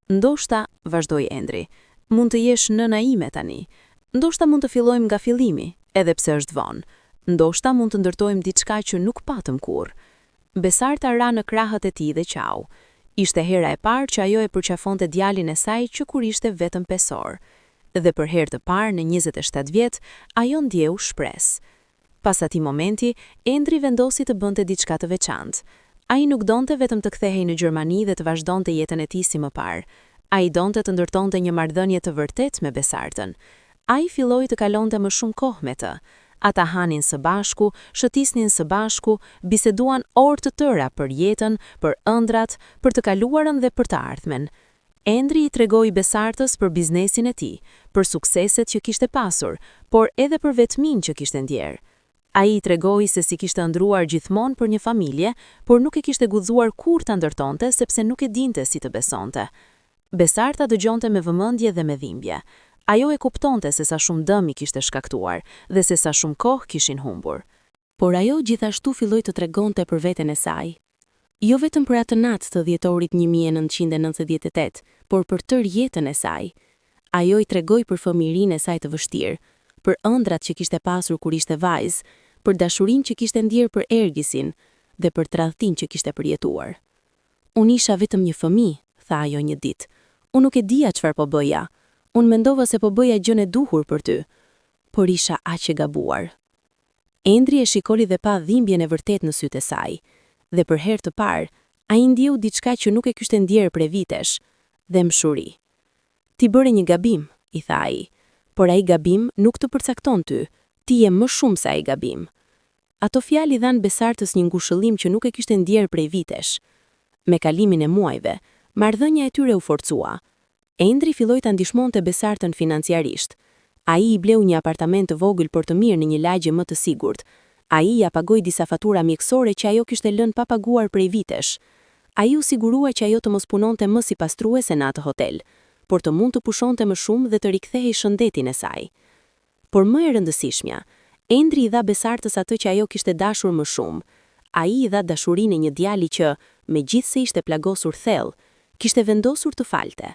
Ndoshta, vazhdoi Endri, mund të jesh nëna ime tani. Ndoshta mund të fillojmë nga fillimi, edhe pse është vonë. Ndoshta mund të ndërtojmë diçka që nuk patëm kurrë. Besarta ra në krahët e tij dhe qau. Ishte hera e parë që ajo e përqafonte djalin e saj që kur ishte vetëm 5 orë. Dhe për herë të parë në 27 vjet, ajo ndjeu shpresë. Pas atij momenti, Endri vendosi të bënte diçka të veçantë. Ai nuk donte vetëm të kthehej në Gjermani dhe të vazhdonte jetën e tij si më parë. Ai donte të ndërtonte një marrëdhënie të vërtetë me Besartën. Ai filloi të kalonte më shumë kohë me të. Ata hanin së bashku, shëtisnin së bashku, biseduan orë të tëra për jetën, për ëndrat, për të kaluarën dhe për të ardhmen. Endri i tregoi Besartës për biznesin e tij, për sukseset që kishte pasur, por edhe për vetminë që kishte ndjerë. Ai i tregoi se si kishte ndruar gjithmonë për një familje, por nuk e kishte guxuar kurrë ta ndërtonte sepse nuk e dinte si të besonte. Besarta dëgjonte me vëmendje dhe me dhimbje. Ajo e kuptonte se sa shumë dëm i kishte shkaktuar dhe se sa shumë kohë kishin humbur. Por ajo gjithashtu filloi të tregonte për veten e saj. Jo vetëm për atë natë të dhjetorit 1998, por për tërë jetën e saj. Ajo i tregoi për fëmijërinë e saj të vështirë, për ëndrat që kishte pasur kur ishte vajzë, për dashurinë që kishte ndjerë për Ergisin dhe për tradhtinë që kishte përjetuar. Unë isha vetëm një fëmijë, tha ajo një ditë. Unë nuk e dija çfarë po bëja. Unë mendova se po bëja gjën e duhur për ty, por isha aq e gabuar. Endri e shikoi dhe pa dhimbjen e vërtet në sytë e saj, dhe për herë të parë, ai ndjeu diçka që nuk e kishte ndjerë prej vitesh, dhe mshuri. Ti bëre një gabim, i tha ai, por ai gabim nuk të përcakton ty, ti je më shumë se ai gabim. Ato fjalë i dhan Besartës një ngushëllim që nuk e kishte ndjerë prej vitesh. Me kalimin e muajve, marrëdhënia e tyre u forcua. Endri filloi ta ndihmonte Besartën financiarisht. Ai i bleu një apartament të vogël për të mirë në një lagje më të sigurt. Ai ja pagoi disa fatura mjekësore që ajo kishte lënë pa paguar prej vitesh. Ai u sigurua që ajo të mos punonte më si pastruese në atë hotel, por të mund të pushonte më shumë dhe të rikthehej shëndetin e saj. Por më e rëndësishmja, Endri I dha Besartës atë që ajo kishte dashur më shumë. Ai I dha dashurinë e një djali që, megjithse ishte plagosur thellë, kishte vendosur të falte.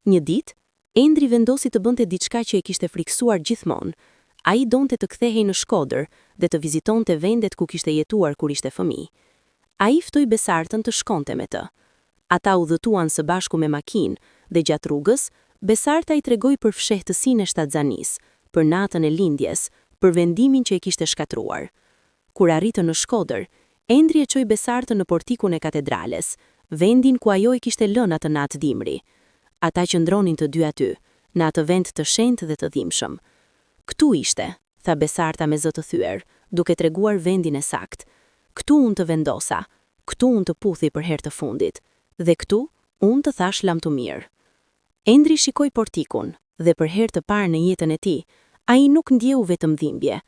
Një ditë, Endri vendosi të bënte diçka që e kishte friksuar gjithmonë. Ai donte të kthehej në Shkodër dhe të vizitonte vendet ku kishte jetuar kur ishte fëmijë. Ai ftoi Besartën të shkonte me të. Ata udhëtuan së bashku me makinë dhe gjatë rrugës, Besarta I tregoi për fshehtësinë e shtatzanisë, për natën e lindjes, për vendimin që e kishte shkatruar. Kur arritën në Shkodër, Endri e çoi Besartën në portikun e katedrales, vendin ku ajo e kishte lënë atë natë dimri. Ata qëndronin të dy aty, në atë vend të shenjtë dhe të dhimbshëm. Ktu ishte, tha Besarta me zë të thyer, duke treguar vendin e saktë. Ktu unë të vendosa, ktu unë të puthi për herë të fundit, dhe ktu unë të thash lam të mirë. Endri shikoi portikun, dhe për herë të parë në jetën e tij, ai nuk ndjeu vetëm dhimbje,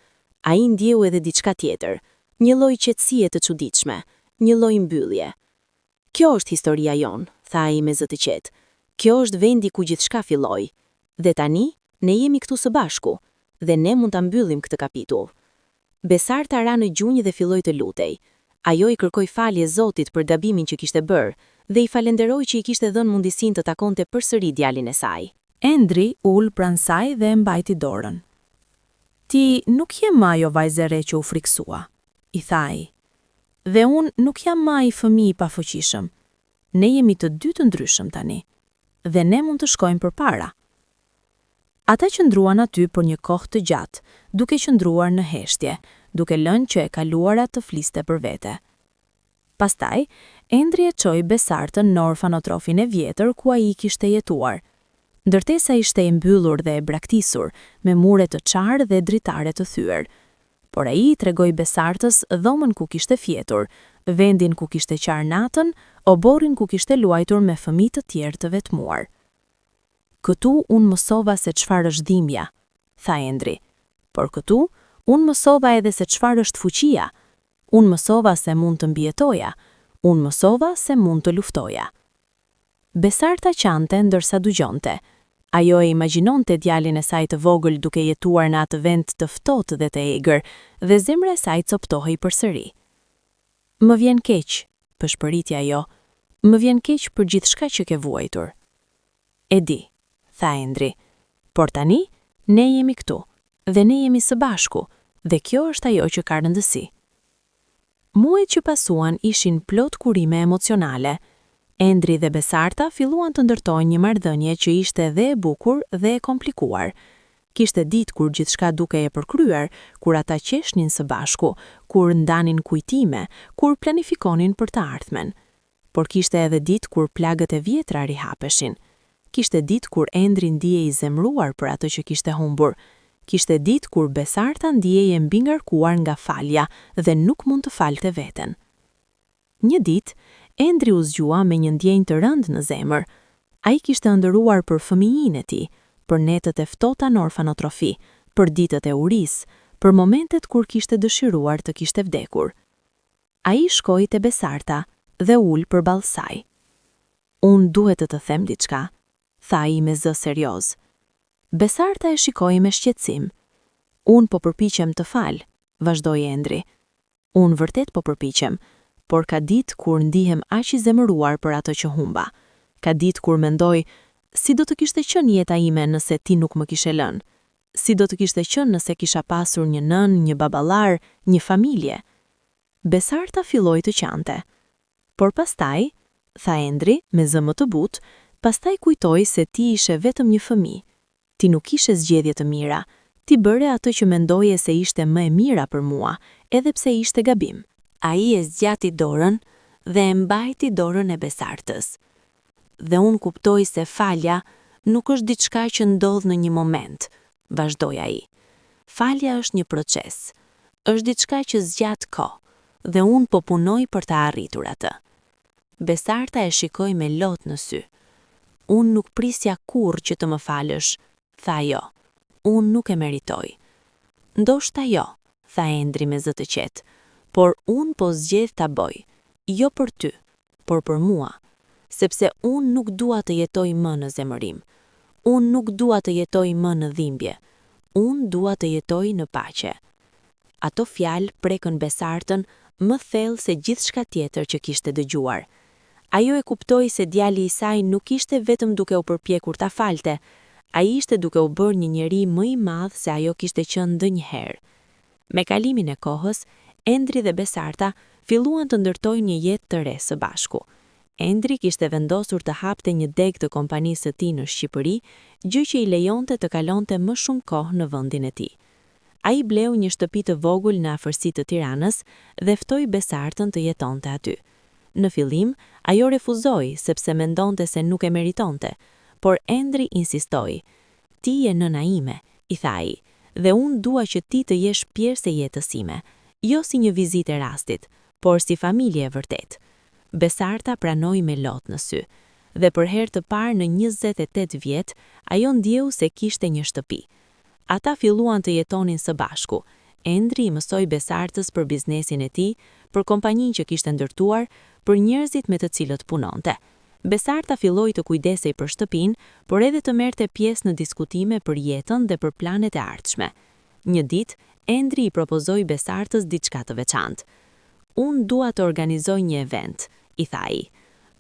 ai ndjeu edhe diçka tjetër, një lloj qetësie të çuditshme, një lloj mbyllje. Kjo është historia jon, tha ai me zë të qetë. Kjo është vendi ku gjithçka filloi. Dhe tani, ne jemi këtu së bashku, dhe ne mund ta mbyllim këtë kapitull. Besarta ra në gjunjë dhe filloi të lutej. Ajo I kërkoi falje Zotit për gabimin që kishte bërë dhe I falenderoi që I kishte dhënë mundësinë të takonte përsëri djalin e saj. Endri ul pranë saj dhe e mbajti dorën. Ti nuk je më ajo vajzë e re që u friksua, I tha ai. Dhe unë nuk jam më ai fëmijë I pafuqishëm. Ne jemi të dy të ndryshëm tani, dhe ne mund të shkojmë përpara. Ata qëndruan aty për një kohë të gjatë, duke qëndruar në heshtje, duke lënë që e kaluara të fliste për vete. Pastaj, Endri e çoi Besartën në orfanotrofin e vjetër ku ai kishte jetuar. Ndërtesa ishte e mbyllur dhe e braktisur, me mure të qarë dhe dritare të thyer. Por ai I tregoi Besartës dhomën ku kishte fjetur, vendin ku kishte qarë natën, oborrin ku kishte luajtur me fëmijë të tjerë të vetmuar. Këtu unë mësova se çfarë është dhimbja, tha Endri. Por këtu unë mësova edhe se çfarë është fuqia. Unë mësova se mund të mbijetoja. Unë mësova se mund të luftoja. Besarta qante ndërsa dëgjonte. Ajo e imagjinonte djalin e saj të vogël duke jetuar në atë vend të ftohtë dhe të egër, dhe zemra e saj coptohej përsëri. Më vjen keq, pëshpëriti ajo. Më vjen keq për gjithçka që ke vuajtur. E di, tha Endri. Por tani, ne jemi këtu, dhe ne jemi së bashku, dhe kjo është ajo që ka rëndësi. Muajt që pasuan ishin plot kurime emocionale. Endri dhe Besarta filluan të ndërtojnë një marrëdhënie që ishte dhe e bukur dhe e komplikuar. Kishte ditë kur gjithçka duke e përkryer, kur ata qeshnin së bashku, kur ndanin kujtime, kur planifikonin për të ardhmen. Por kishte edhe ditë kur plagët e vjetra rihapeshin. Kishte ditë kur Endri ndihej I zemruar për atë që kishte humbur. Kishte ditë kur Besarta ndihej e mbi ngarkuar nga falja dhe nuk mund të falte veten. Një ditë, Endri u zgjua me një ndjenjë të rëndë në zemër. Ai kishte ëndëruar për fëmijinë e tij, për netët e ftohta në orfanotrofi, për ditët e urisë, për momentet kur kishte dëshiruar të kishte vdekur. Ai shkoi te Besarta dhe ul përballë saj. Unë duhet të them diçka, tha ai me zë serioz. Besarta e shikoi me shqetësim. Unë po përpiqem të fal, vazhdoi Endri. Unë vërtet po përpiqem, por ka ditë kur ndihem aq I zemëruar për atë që humba. Ka ditë kur mendoj, si do të kishte qenë jeta ime nëse ti nuk më kishe lënë? Si do të kishte qenë nëse kisha pasur një nën, një baballar, një familje? Besarta filloi të qante. Por pastaj, tha Endri me zë më të butë, pastaj kujtoi se ti ishe vetëm një fëmijë. Ti nuk ishe zgjedhje të mira. Ti bëre atë që mendoje se ishte më e mira për mua, edhe pse ishte gabim. Ai e zgjati dorën dhe e mbajti dorën e Besartës. Dhe unë kuptoj se falja nuk është diçka që ndodh në një moment, vazhdoi ai. Falja është një proces, është diçka që zgjat kohë, dhe unë po punoj për të arritur atë. Besarta e shikoi me lot në sy. Unë nuk prisja kurrë që të më falësh, tha ajo. Unë nuk e meritoj. Ndoshta jo, tha Endri me zë të qetë. Por unë po zgjedh ta bëj, jo për ty, por për mua, sepse unë nuk dua të jetoj më në zemërim. Unë nuk dua të jetoj më në dhimbje. Unë dua të jetoj në paqe. Ato fjalë prekën Besartën më thellë se gjithçka tjetër që kishte dëgjuar. Ajo e kuptoi se djali i saj nuk ishte vetëm duke u përpjekur ta falte, ai ishte duke u bërë një njeri më i madh se ajo kishte qenë ndonjëherë. Me kalimin e kohës, Endri dhe Besarta filluan të ndërtojnë një jetë të re së bashku. Endri kishte vendosur të hapte një deg të kompanisë së tij në Shqipëri, gjë që i lejonte të kalonte më shumë kohë në vendin e tij. Ai bleu një shtëpi të vogël në afërsi të Tiranës dhe ftoi Besartën të jetonte aty. Në fillim, ajo refuzoi sepse mendonte se nuk e meritonte, por Endri insistoi. "Ti je nëna ime," i tha ai, "dhe unë dua që ti të jesh pjesë e jetës sime, jo si një vizitë e rastit, por si familje e vërtet." Besarta pranoi me lot në sy, dhe për herë të parë në 28 vjet, ajo ndjeu se kishte një shtëpi. Ata filluan të jetonin së bashku. Endri i mësoi Besartës për biznesin e tij, për kompaninë që kishte ndërtuar, për njerëzit me të cilët punonte. Besarta filloi të kujdesej për shtëpinë, por edhe të merrte pjesë në diskutime për jetën dhe për planet e ardhshme. Një ditë, Endri i propozoi Besartës diçka të veçantë. "Unë dua të organizoj një event," i tha ai.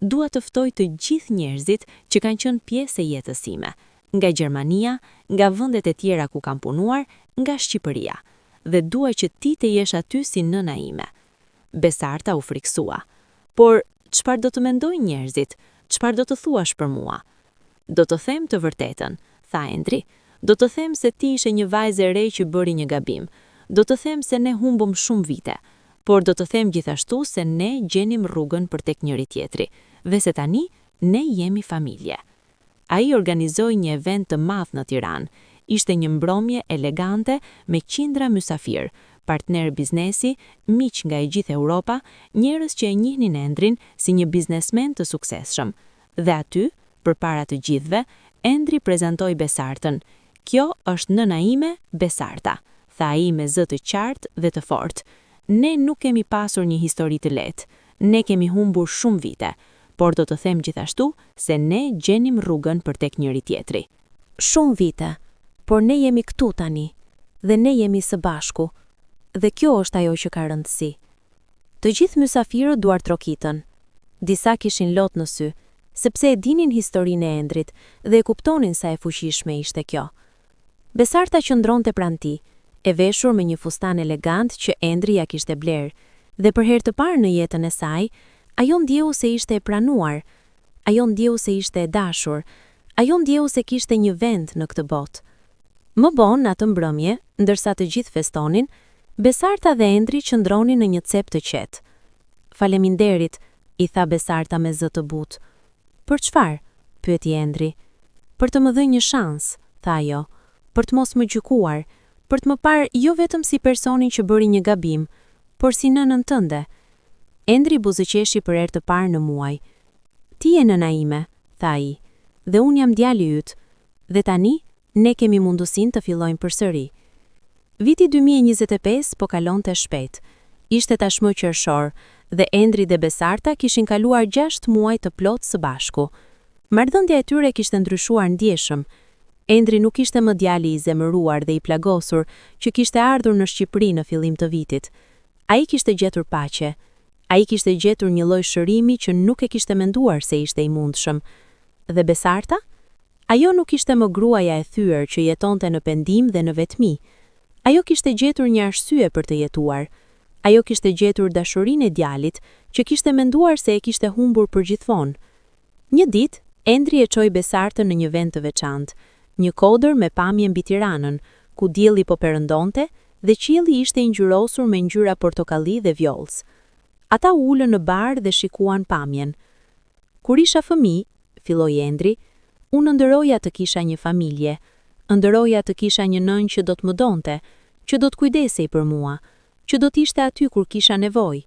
"Dua të ftoj të gjithë njerëzit që kanë qenë pjesë e jetës sime, nga Gjermania, nga vendet e tjera ku kam punuar, nga Shqipëria, dhe dua që ti të jesh aty si nëna ime." Besarta u friksua. "Por çfarë do të mendojnë njerëzit? Çfarë do të thuash për mua?" "Do të them të vërtetën," tha Endri. "Do të them se ti ishe një vajzë e re që bëri një gabim. Do të them se ne humbëm shumë vite, por do të them gjithashtu se ne gjenim rrugën për tek njëri tjetri, dhe se tani ne jemi familje." Ai organizoi një event të madh në Tiranë. Ishte një mbrëmje elegante me qindra mysafir, partner biznesi, miq nga e gjithë Europa, njerëz që e njihnin Endrin si një biznesmen të suksesshëm. Dhe aty, përpara të gjithëve, Endri prezantoi Besartën. "Kjo është nëna ime, Besarta," tha ai me zë të qartë dhe të fortë. "Ne nuk kemi pasur një histori të lehtë. Ne kemi humbur shumë vite, por do të them gjithashtu se ne gjenim rrugën për tek njëri tjetri." Shumë vite, por ne jemi këtu tani, dhe ne jemi së bashku, dhe kjo është ajo që ka rëndësi. Të gjithë mysafirët duar trokitën. Disa kishin lot në sy, sepse e dinin historinë e Endrit dhe e kuptonin sa e fuqishme ishte kjo. Besarta qëndronte pranë tij, e veshur me një fustan elegant që Endri ja kishte bler, dhe për herë të parë në jetën e saj, ajo ndjeu se ishte e pranuar, ajo ndjeu se ishte e dashur, ajo ndjeu se kishte një vend në këtë botë. Më vonë atë mbrëmje, ndërsa të gjithë festonin, Besarta dhe Endri qëndronin në një cep të qetë. "Faleminderit," i tha Besarta me zë të butë. "Për çfarë?" pyeti Endri. "Për të më dhënë një shans," tha ajo, "për të mos më gjykuar, për të më parë jo vetëm si personin që bëri një gabim, por si nënën tënde." Endri buzëqeshi për herë të parë në muaj. "Ti je nëna ime," tha ai, "dhe unë jam djali yt, dhe tani ne kemi mundësinë të fillojmë përsëri." Viti 2025 po kalonte shpejt. Ishte tashmë qershor dhe Endri dhe Besarta kishin kaluar 6 muaj të plotë së bashku. Marrëdhënia e tyre kishte ndryshuar ndjeshëm. Endri nuk ishte më djali i zemëruar dhe i plagosur që kishte ardhur në Shqipëri në fillim të vitit. Ai kishte gjetur paqe. Ai kishte gjetur një lloj shërimi që nuk e kishte menduar se ishte i mundshëm. Dhe Besarta? Ajo nuk ishte më gruaja e thyer që jetonte në pendim dhe në vetmi. Ajo kishte gjetur një arsye për të jetuar. Ajo kishte gjetur dashurinë e djalit që kishte menduar se e kishte humbur përgjithmonë. Një ditë, Endri e çoi Besartën në një vend të veçantë, një kodër me pamje mbi Tiranën, ku dielli po perëndonte dhe qielli ishte i ngjyrosur me ngjyra portokalli dhe vjollës. Ata ulën në bar dhe shikuan pamjen. "Kur isha fëmijë," filloi Endri, "unë ëndërroja të kisha një familje. Ëndërroja të kisha një nënë që do të më donte, që do të kujdesej për mua, që do të ishte aty kur kisha nevojë.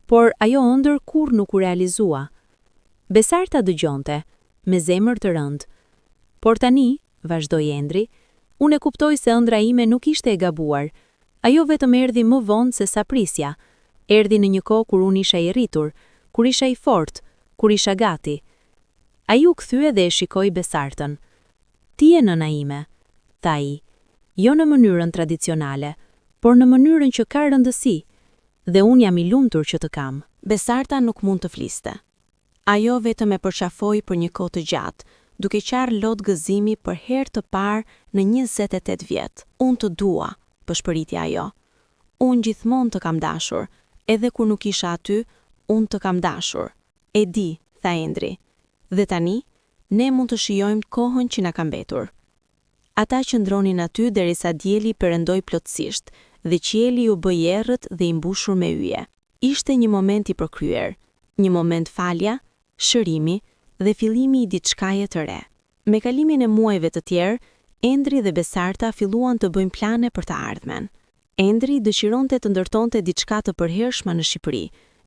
Por ajo ëndër kurrë nuk u realizua." Besarta dëgjonte, me zemër të rëndë. "Por tani," vazhdoi Endri, "unë e kuptoj se ëndra ime nuk ishte e gabuar. Ajo vetëm erdhi më vonë se sa prisja. Erdhi në një kohë kur unë isha i rritur, kur isha i fortë, kur isha gati." Ai u kthye dhe e shikoi Besartën. "Ti je nëna ime," tha ai, "jo në mënyrën tradicionale, por në mënyrën që ka rëndësi, dhe unë jam i lumtur që të kam. Besarta nuk mund të fliste. Ajo vetëm e përqafoi për një kohë të gjatë, duke qarë lot gëzimi për herë të parë në 28 vjet. Unë të dua, përshpëriti ajo. Unë gjithmonë të kam dashur, edhe kur nuk isha aty, unë të kam dashur. E di, tha Endri. Dhe tani, ne mund të shijojmë kohën që na ka mbetur. Ata qëndronin aty derisa dielli perëndoi plotësisht, dhe qielli u bë i errët dhe i mbushur me yje. Ishte një moment i përkryer, një moment falja, shërimi dhe fillimi i diçkaje të re. Me kalimin e muajve të tjerë, Endri dhe Besarta filluan të bëjnë plane për të ardhmen. Endri dëshironte të ndërtonte diçka të përhershme në Shqipëri,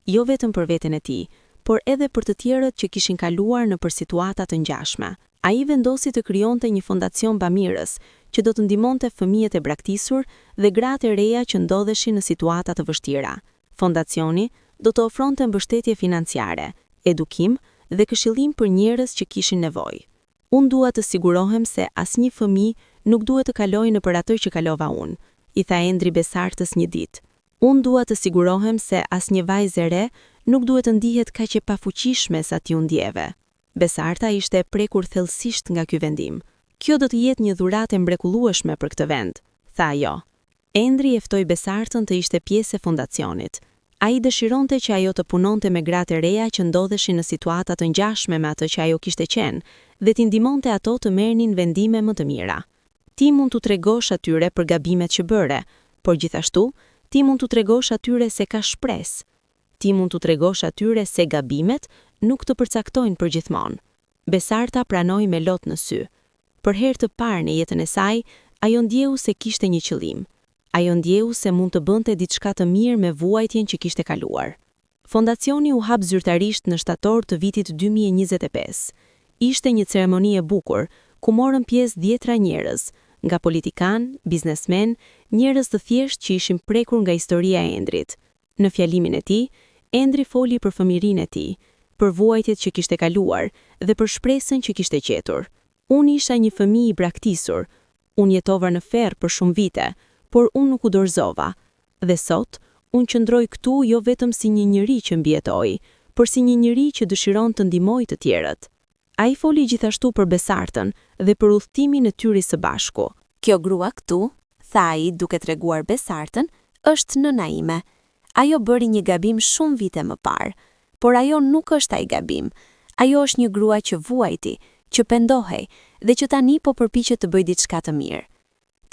jo vetëm për veten e tij, por edhe për të tjerët që kishin kaluar në për situata të ngjashme. Ai vendosi të krijonte një fondacion bamirës, që do të ndihmonte fëmijët e braktisur dhe gratë e reja që ndodheshin në situata të vështira. Fondacioni do të ofronte mbështetje financiare, edukim dhe këshillim për njerëz që kishin nevojë. Unë dua të sigurohem se asnjë fëmijë nuk duhet të kalojë nëpër atë që kalova unë, i tha Endri Besartës një ditë. Unë dua të sigurohem se asnjë vajzë e re nuk duhet të ndihet kaq e pafuqishme sa ti u ndjeve. Besarta ishte e prekur thellësisht nga ky vendim. Kjo do të jetë një dhuratë e mrekullueshme për këtë vend, tha ajo. Endri e ftoi Besartën të ishte pjesë e fondacionit. Ai dëshironte që ajo të punonte me gratë e reja që ndodheshin në situata të ngjashme me atë që ajo kishte qenë, dhe t'i ndihmonte ato të merrnin vendime më të mira. Ti mund t'u tregosh atyre për gabimet që bëre, por gjithashtu ti mund t'u tregosh atyre se ka shpresë. Ti mund t'u tregosh atyre se gabimet nuk të përcaktojnë përgjithmonë. Besarta pranoi me lot në sy. Për herë të parë në jetën e saj, ajo ndjeu se kishte një qëllim. Ajo ndjeu se mund të bënte diçka të mirë me vuajtjen që kishte kaluar. Fondacioni u hap zyrtarisht në shtator të vitit 2025. Ishte një ceremoni e bukur, ku morën pjesë 10 njerëz, nga politikan, biznesmen, njerëz të thjeshtë që ishin prekur nga historia e Endrit. Në fjalimin e tij, Endri foli për fëmijërinë e tij, për vuajtjet që kishte kaluar dhe për shpresën që kishte gjetur. Unë isha një fëmijë i braktisur. Unë jetova në ferr për shumë vite, por unë nuk u dorëzova. Dhe sot, unë qëndroj këtu jo vetëm si një njeri që mbijetoi, por si një njeri që dëshiron të ndihmojë të tjerët. Ai foli gjithashtu për Besartën dhe për udhëtimin e tyre së bashku. Kjo grua këtu, tha ai duke treguar Besartën, është nëna ime. Ajo bëri një gabim shumë vite më parë, por ajo nuk është ai gabim. Ajo është një grua që vuajti, që pendohej dhe që tani po përpiqet të bëjë diçka të mirë.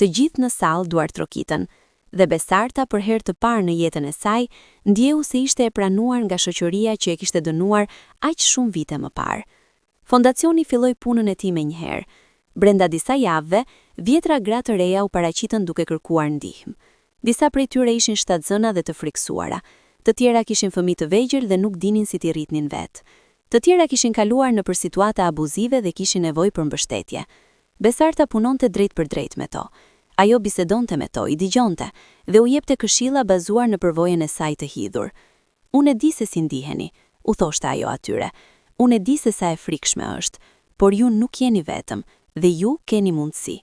Të gjithë në sallë duart trokitën, dhe Besarta për herë të parë në jetën e saj ndjeu se ishte e pranuar nga shoqëria që e kishte dënuar aq shumë vite më parë. Fondacioni filloi punën e tij menjëherë. Brenda disa javëve, dhjetra gra të reja u paraqitën duke kërkuar ndihmë. Disa prej tyre ishin shtatzëna dhe të friksuara. Të tjera kishin fëmijë të vegjël dhe nuk dinin si t'i rritnin vet. Të tjera kishin kaluar në situata abuzive dhe kishin nevojë për mbështetje. Besarta punonte drejt për drejt me to. Ajo bisedonte me to, i digjonte dhe u jepte këshilla bazuar në përvojën e saj të hidhur. Unë e di se si ndiheni, u thoshte ajo atyre. Unë e di se sa e frikshme është, por ju nuk jeni vetëm dhe ju keni mundësi.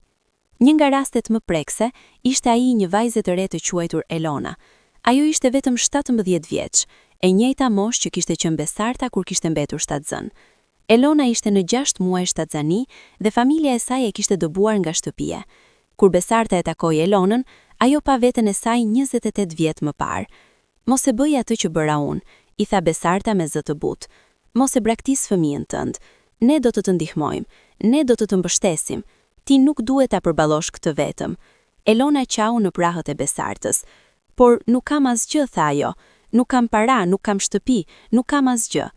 Një nga rastet më prekse ishte ai një vajze të re të quajtur Elona. Ajo ishte vetëm 17 vjeç, e njëjta moshë që kishte qenë Besarta kur kishte mbetur shtatzën. Elona ishte në 6 muaj shtatzani dhe familja e saj e kishte dëbuar nga shtëpia. Kur Besarta e takoi Elonën, ajo pa veten e saj 28 vjet më parë. Mos e bëj atë që bëra unë, i tha Besarta me zë të butë. Mos e braktis fëmijën tënd. Ne do të të ndihmojmë, ne do të të mbështesim. Ti nuk duhet ta përballosh këtë vetëm. Elona qau në prahët e Besartës. Por nuk kam asgjë, tha ajo. Nuk kam para, nuk kam shtëpi, nuk kam asgjë.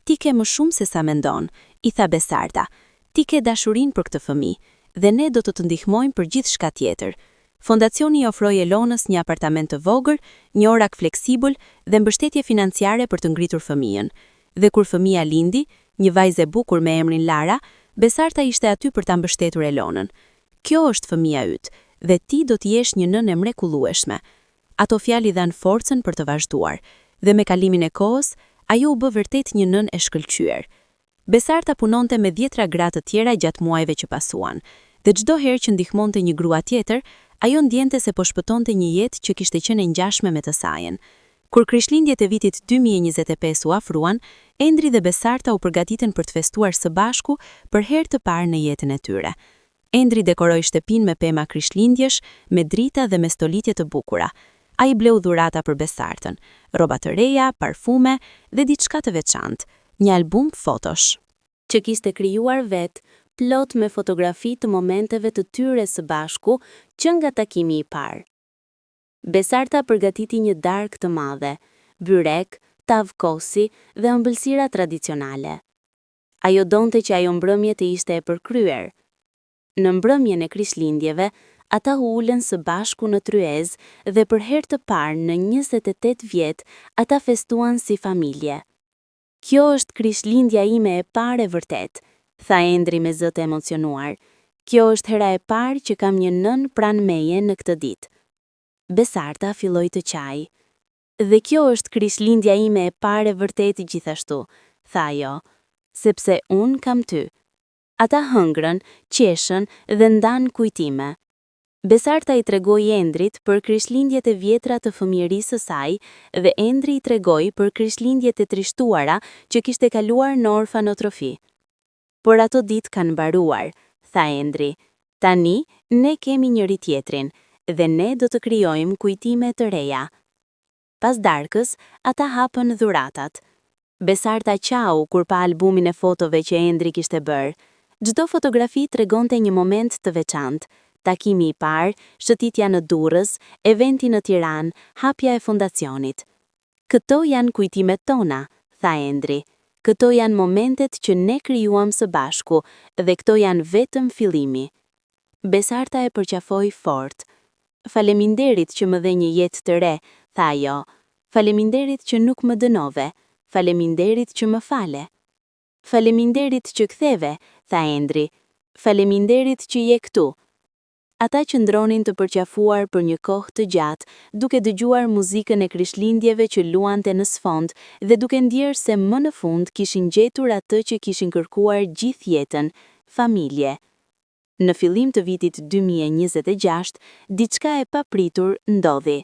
Ti ke më shumë se sa mendon, i tha Besarta. Ti ke dashurinë për këtë fëmijë dhe ne do të të ndihmojmë për gjithçka tjetër. Fondacioni ofroi Elonës një apartament të vogël, një orak fleksibël dhe mbështetje financiare për të ngritur fëmijën. Dhe kur fëmia lindi, një vajzë e bukur me emrin Lara, Besarta ishte aty për ta mbështetur Elonën. Kjo është fëmia yt dhe ti do të jesh një nënë e mrekullueshme. Ato fjalë i dhan forcën për të vazhduar dhe me kalimin e kohës, ajo u bë vërtet një nënë e shkëlqyer. Besarta punonte me 10 gra të tjera gjatë muajve që pasuan, dhe çdo herë që ndihmonte një grua tjetër, Ajo ndjente se po shpëtonte një jetë që kishte qenë e ngjashme me të sajen. Kur Krishtlindjet e vitit 2025 u afruan, Endri dhe Besarta u përgatiten për të festuar së bashku për herë të parë në jetën e tyre. Endri dekoroi shtëpinë me pema Krishtlindjesh, me drita dhe me stolitje të bukura. Ai bleu dhurata për Besartën, rroba të reja, parfume dhe diçka të veçantë, një album fotosh që kishte krijuar vet, plot me fotografi të momenteve të tyre së bashku që nga takimi i parë. Besarta përgatiti një darkë të madhe, byrek, tavkosi dhe ëmbëlsira tradicionale. Ajo donte që ajo mbrëmje të ishte e përkryer. Në mbrëmjen e Krishtlindjeve, ata u ulën së bashku në tryezë dhe për herë të parë në 28 vjet ata festuan si familje. Kjo është Krishtlindja ime e parë e vërtet, tha Endri me zë të emocionuar. Kjo është hera e parë që kam një nën pranë meje në këtë ditë. Besarta filloi të qaj. Dhe kjo është Krishtlindja ime e parë e vërtet gjithashtu, tha ajo, sepse unë kam ty. Ata hëngrën, qeshën dhe ndan kujtime. Besarta i tregoi Endrit për Krishtlindjet e vjetra të fëmijërisë së saj dhe Endri i tregoi për Krishtlindjet e trishtuara që kishte kaluar në orfanotrofi. Por ato ditë kanë mbaruar, tha Endri. Tani ne kemi njëri tjetrin dhe ne do të krijojmë kujtime të reja. Pas darkës, ata hapën dhuratat. Besarta qau kur pa albumin e fotove që Endri kishte bërë. Çdo fotografi tregonte një moment të veçantë. Takimi i parë, shëtitja në Durrës, eventi në Tiranë, hapja e fondacionit. Këto janë kujtimet tona, tha Endri. Këto janë momentet që ne krijuam së bashku dhe këto janë vetëm fillimi. Besarta e përqafoi fort. Faleminderit që më dhe një jetë të re, tha ajo. Faleminderit që nuk më dënove. Faleminderit që më fale. Faleminderit që ktheve, tha Endri. Faleminderit që je këtu. Ata qëndronin të përqafuar për një kohë të gjatë, duke dëgjuar muzikën e Krishtlindjeve që luante në sfond dhe duke ndjerë se më në fund kishin gjetur atë që kishin kërkuar gjithë jetën, familje. Në fillim të vitit 2026, diçka e papritur ndodhi.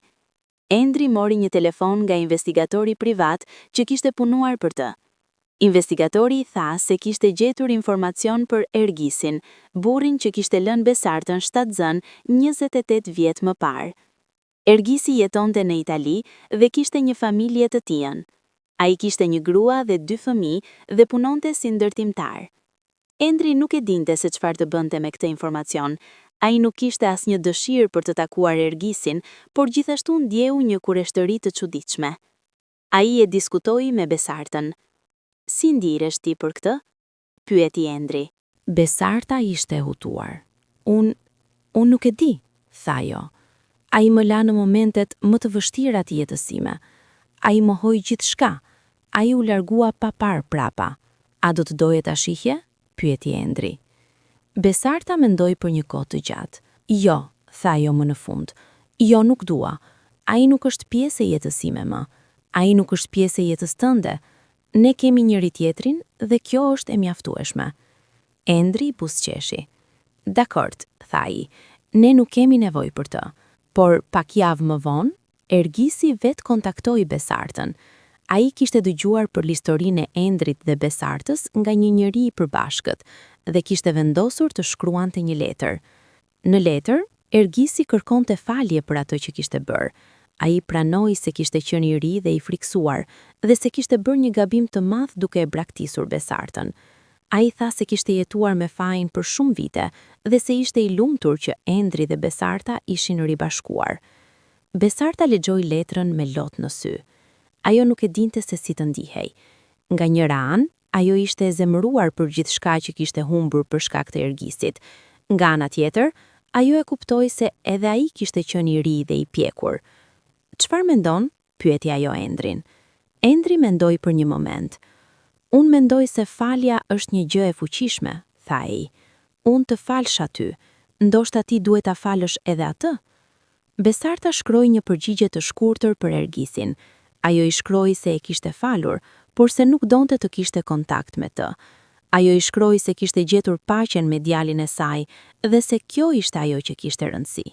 Endri mori një telefon nga investigatori privat që kishte punuar për të. Investigatori i tha se kishte gjetur informacion për Ergisin, burrin që kishte lënë Besartën shtatzën 28 vjet më parë. Ergisi jetonte në Itali dhe kishte një familje të tij. Ai kishte një grua dhe 2 fëmijë dhe punonte si ndërtimtar. Endri nuk e dinte se çfarë të bënte me këtë informacion. Ai nuk kishte asnjë dëshirë për të takuar Ergisin, por gjithashtu ndjeu një kureshtëri të çuditshme. Ai e diskutoi me Besartën. Si ndihesh ti për këtë? Pyeti Endri. Besarta ishte hutuar. Unë nuk e di, tha ajo. Ai më la në momentet më të vështira të jetës sime. Ai mohoi gjithçka. Ai u largua pa parë prapa. A do të doje ta shihje? Pyeti Endri. Besarta mendoi për një kohë të gjatë. Jo, tha ajo më në fund. Jo, nuk dua. Ai nuk është pjesë e jetës sime më. Ai nuk është pjesë e jetës tënde. Ne kemi njëri tjetrin dhe kjo është e mjaftueshme. Endri buzëqeshi. Dakord, tha ai, ne nuk kemi nevojë për të. Por pak javë më vonë, Ergisi vet kontaktoi Besartën. Ai kishte dëgjuar për historinë e Endrit dhe Besartës nga një njeri i përbashkët dhe kishte vendosur të shkruante një letër. Në letër, Ergisi kërkonte falje për atë që kishte bërë. Ai pranoi se kishte qenë i ri dhe i friksuar dhe se kishte bërë një gabim të madh duke e braktisur Besartën. Ai tha se kishte jetuar me Fajin për shumë vite dhe se ishte i lumtur që Endri dhe Besarta ishin ribashkuar. Besarta lexoi letrën me lot në sy. Ajo nuk e dinte se si të ndihej. Nga njëra anë, ajo ishte e zemëruar për gjithçka që kishte humbur për shkak të Ergisit. Nga ana tjetër, ajo e kuptoi se edhe ai kishte qenë i ri dhe i pjekur. Çfarë mendon? Pyeti ajo Endrin. Endri mendoi për një moment. Unë mendoj se falja është një gjë e fuqishme, tha ai. Unë të falsh aty, ndoshta ti duhet ta falësh edhe atë. Besarta shkroi një përgjigje të shkurtër për Ergisin. Ajo i shkroi se e kishte falur, por se nuk donte të kishte kontakt me të. Ajo i shkroi se kishte gjetur paqen me djalin e saj dhe se kjo ishte ajo që kishte rëndësi.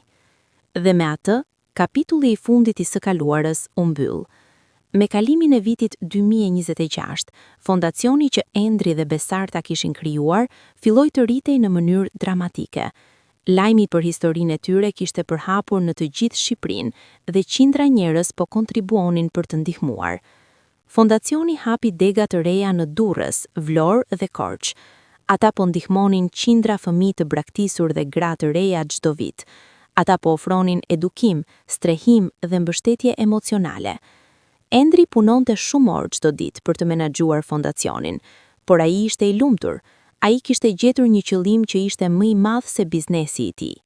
Dhe me atë, kapitulli I fundit I së kaluarës u mbyll. Me kalimin e vitit 2026, fondacioni që Endri dhe Besarta kishin krijuar filloi të rritej në mënyrë dramatike. Lajmi për historinë e tyre kishte përhapur në të gjithë Shqipërinë dhe qindra njerëz po kontribuonin për të ndihmuar. Fondacioni hapi dega të reja në Durrës, Vlorë dhe Korçë. Ata po ndihmonin qindra fëmijë të braktisur dhe gra të reja çdo vit. Ata po ofronin edukim, strehim dhe mbështetje emocionale. Endri punonte shumë orë çdo ditë për të menaxhuar fondacionin, por ai ishte I lumtur. Ai kishte gjetur një qëllim që ishte më I madh se biznesi I tij.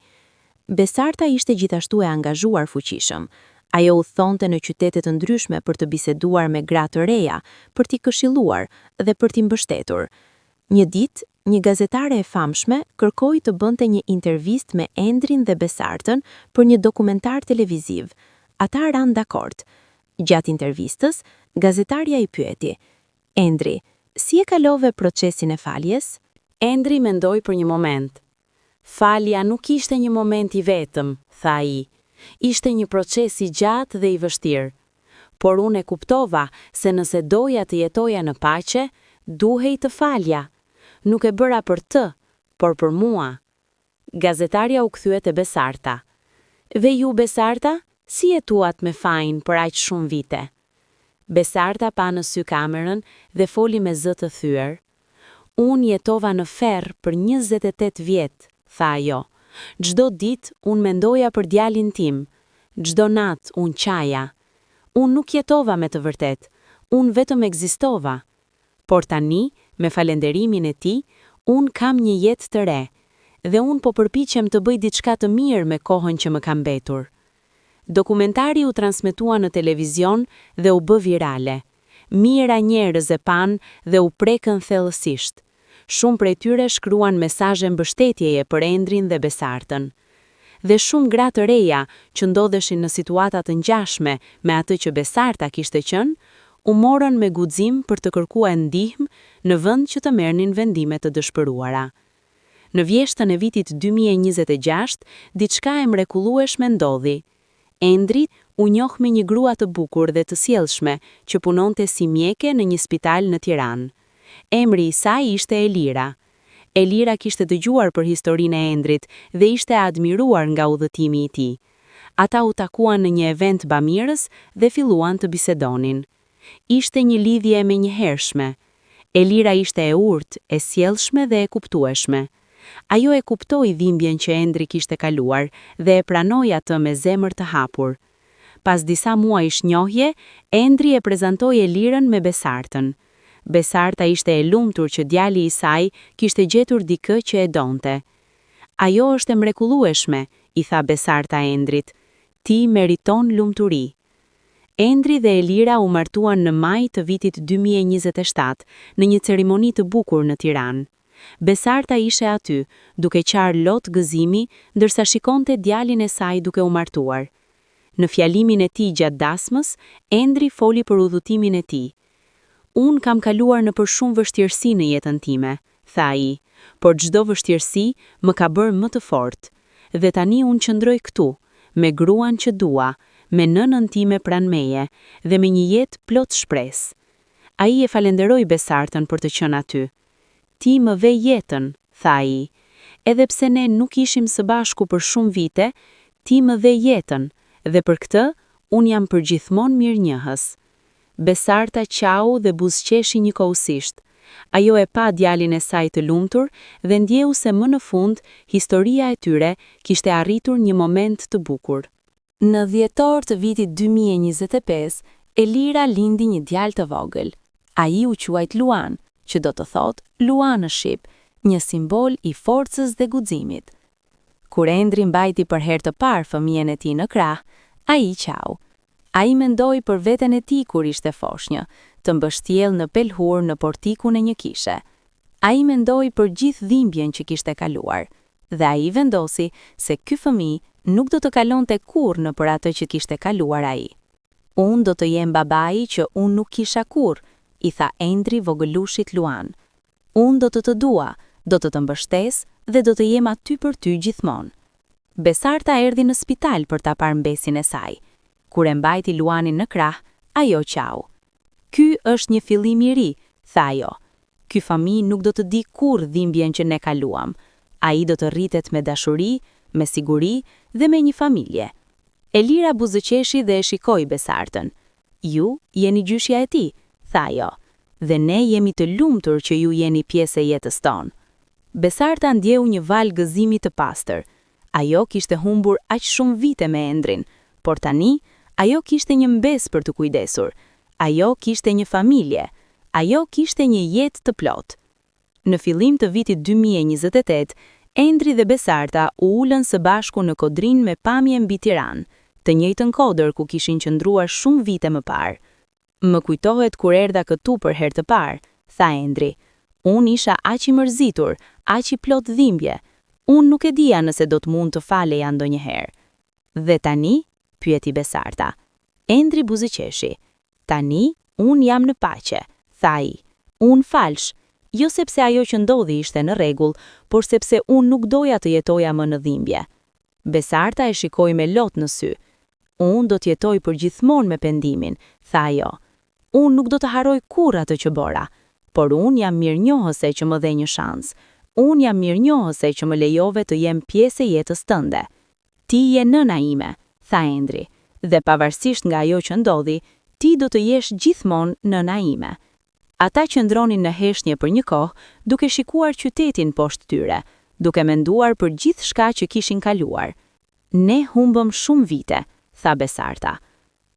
Besarta ishte gjithashtu e angazhuar fuqishëm. Ajo u thonte në qytete të ndryshme për të biseduar me gra të reja, për t'i këshilluar dhe për t'i mbështetur. Një ditë, një gazetare e famshme kërkoi të bënte një intervistë me Endrin dhe Besartën për një dokumentar televiziv. Ata ranë dakord. Gjatë intervistës, gazetarja I pyeti: "Endri, si e kalove procesin e faljes?" Endri mendoi për një moment. Falja nuk ishte një moment I vetëm, tha ai. Ishte një proces I gjatë dhe I vështirë. Por unë e kuptova se nëse doja të jetoja në paqe, duhej të falja. Nuk e bëra për të, por për mua. Gazetarja u kthye te Besarta. Dhe ju Besarta, si jetuat me fajin për aq shumë vite? Besarta pa në sy kamerën dhe foli me zë të thyer. Unë jetova në ferr për 28 vjet, tha ajo. Çdo ditë unë mendoja për djalin tim. Çdo natë unë qaja. Unë nuk jetova me të vërtet. Unë vetëm ekzistova. Por tani, me falenderimin e tij, unë kam një jetë të re. Dhe unë po përpiqem të bëj diçka të mirë me kohën që më ka mbetur. Dokumentari u transmetua në televizion dhe u bë virale. Mijëra njerëz e pan dhe u prekën thellësisht. Shumë prej tyre shkruan mesazhe mbështetjeje për Endrin dhe Besartën. Dhe shumë gra të reja që ndodheshin në situata të ngjashme me atë që Besarta kishte qenë, u morën me guxim për të kërkuar ndihmë në vend që të merrnin vendime të dëshpëruara. Në vjeshtën e vitit 2026, diçka e mrekullueshme ndodhi. Endri u njoh me një grua të bukur dhe të sjellshme që punonte si mjeke në një spital në Tiranë. Emri I saj ishte Elira. Elira kishte dëgjuar për historinë e Endrit dhe ishte admiruar nga udhëtimi I tij. Ata u takuan në një event bamirës dhe filluan të bisedonin. Ishte një lidhje menjëhershme. Elira ishte e urtë, e sjellshme dhe e kuptueshme. Ajo e kuptoi dhimbjen që Endri kishte kaluar dhe e pranoi atë me zemër të hapur. Pas disa muajsh njohje, Endri e prezantoi Elirën me Besartën. Besarta ishte e lumtur që djali I saj kishte gjetur dikë që e donte. Ajo është e mrekullueshme, I tha Besarta Endrit. Ti meriton lumturi. Endri dhe Elira u martuan në maj të vitit 2027 në një ceremoni të bukur në Tiranë. Besarta ishe aty, duke qarë lot gëzimi, ndërsa shikonte djalin e saj duke u martuar. Në fjalimin e tij gjatë dasmës, Endri foli për udhëtimin e tij. Unë kam kaluar në për shumë vështirësi në jetën time, tha ai, por çdo vështirësi më ka bërë më të fortë. Dhe tani unë qëndroj këtu, me gruan që dua, me nënën time pranë meje dhe me një jetë plot shpresë. Ai e falenderoi Besartën për të qenë aty. Ti më ve jetën, tha ai. Edhe pse ne nuk ishim së bashku për shumë vite, ti më ve jetën dhe për këtë unë jam përgjithmonë mirënjohës. Besarta qau dhe buzëqeshi njëkohësisht. Ajo e pa djalin e saj të lumtur dhe ndjeu se më në fund historia e tyre kishte arritur një moment të bukur. Në dhjetor të vitit 2025, Elira lindi një djalë të vogël. Ai u quajt Luan, që do të thotë Luan në shqip, një simbol I forcës dhe guximit. Kur Endri mbajti për herë të parë fëmijën e tij në krah, ai qau. Ai mendoi për veten e tij kur ishte foshnjë, të mbështjell në pelhur në portikun e një kishe. Ai mendoi për gjithë dhimbjen që kishte kaluar, dhe ai vendosi se ky fëmijë nuk do të kalonte kurrë në për atë që kishte kaluar ai. Unë do të jem babai që unë nuk kisha kurrë, I tha Endri vogëlushit Luan. Unë do të dua, do të mbështes dhe do të jem aty për ty gjithmonë. Besarta erdhi në spital për ta parë mbesin e saj. Kur e mbajti Luanin në krah, ajo qau. Ky është një fillim i ri, tha ajo. Ky fëmijë nuk do të di kurrë dhimbjen që ne kaluam. Ai do të rritet me dashuri, me siguri dhe me një familje. Elira buzëqeshi dhe e shikoi Besartën. Ju jeni gjyshja e tij, tha ajo. Dhe ne jemi të lumtur që ju jeni pjesë e jetës tonë. Besarta ndjeu një val gëzimi të pastër. Ajo kishte humbur aq shumë vite me Endrin, por tani ajo kishte një mbes për të kujdesur. Ajo kishte një familje. Ajo kishte një jetë të plotë. Në fillim të vitit 2028, Endri dhe Besarta u ulën së bashku në Kodrin me pamje mbi Tiranë, të njëjtën kodër ku kishin qëndruar shumë vite më parë. Më kujtohet kur erdha këtu për herë të parë, tha Endri. Unë isha aq i mërzitur, aq i plot dhimbje. Unë nuk e dija nëse do të mund të faleja ndonjëherë. Dhe tani, pyeti Besarta. Endri buzëqeshi. Tani, unë jam në paqe, tha ai. Unë falsh, jo sepse ajo që ndodhi ishte në rregull, por sepse unë nuk doja të jetoja më në dhimbje. Besarta e shikoi me lot në sy. Unë do të jetoj përgjithmonë me pendimin, tha ajo. Unë nuk do të harroj kurrë atë që bëra, por unë jam mirënjohëse që më dhe një shans. Unë jam mirënjohëse që më lejove të jem pjesë e jetës tënde. Ti je nëna ime, tha Endri, dhe pavarësisht nga ajo që ndodhi, ti do të jesh gjithmonë nëna ime. Ata qëndronin në heshtje për një kohë, duke shikuar qytetin poshtë tyre, duke menduar për gjithçka që kishin kaluar. Ne humbëm shumë vite, tha Besarta.